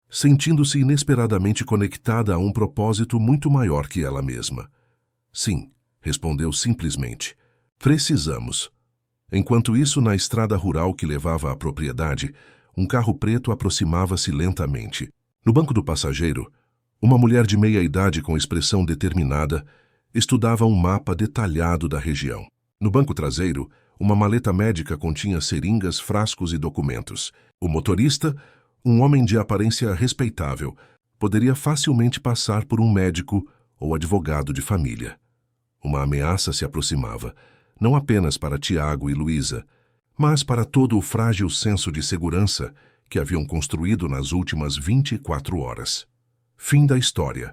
[SPEAKER 1] sentindo-se inesperadamente conectada a um propósito muito maior que ela mesma. Sim, respondeu simplesmente. Precisamos. Enquanto isso, na estrada rural que levava à propriedade, um carro preto aproximava-se lentamente. No banco do passageiro, uma mulher de meia idade com expressão determinada estudava um mapa detalhado da região. No banco traseiro, uma maleta médica continha seringas, frascos e documentos. O motorista, um homem de aparência respeitável, poderia facilmente passar por um médico ou advogado de família. Uma ameaça se aproximava, não apenas para Tiago e Luísa, mas para todo o frágil senso de segurança que haviam construído nas últimas 24 horas. Fim da história.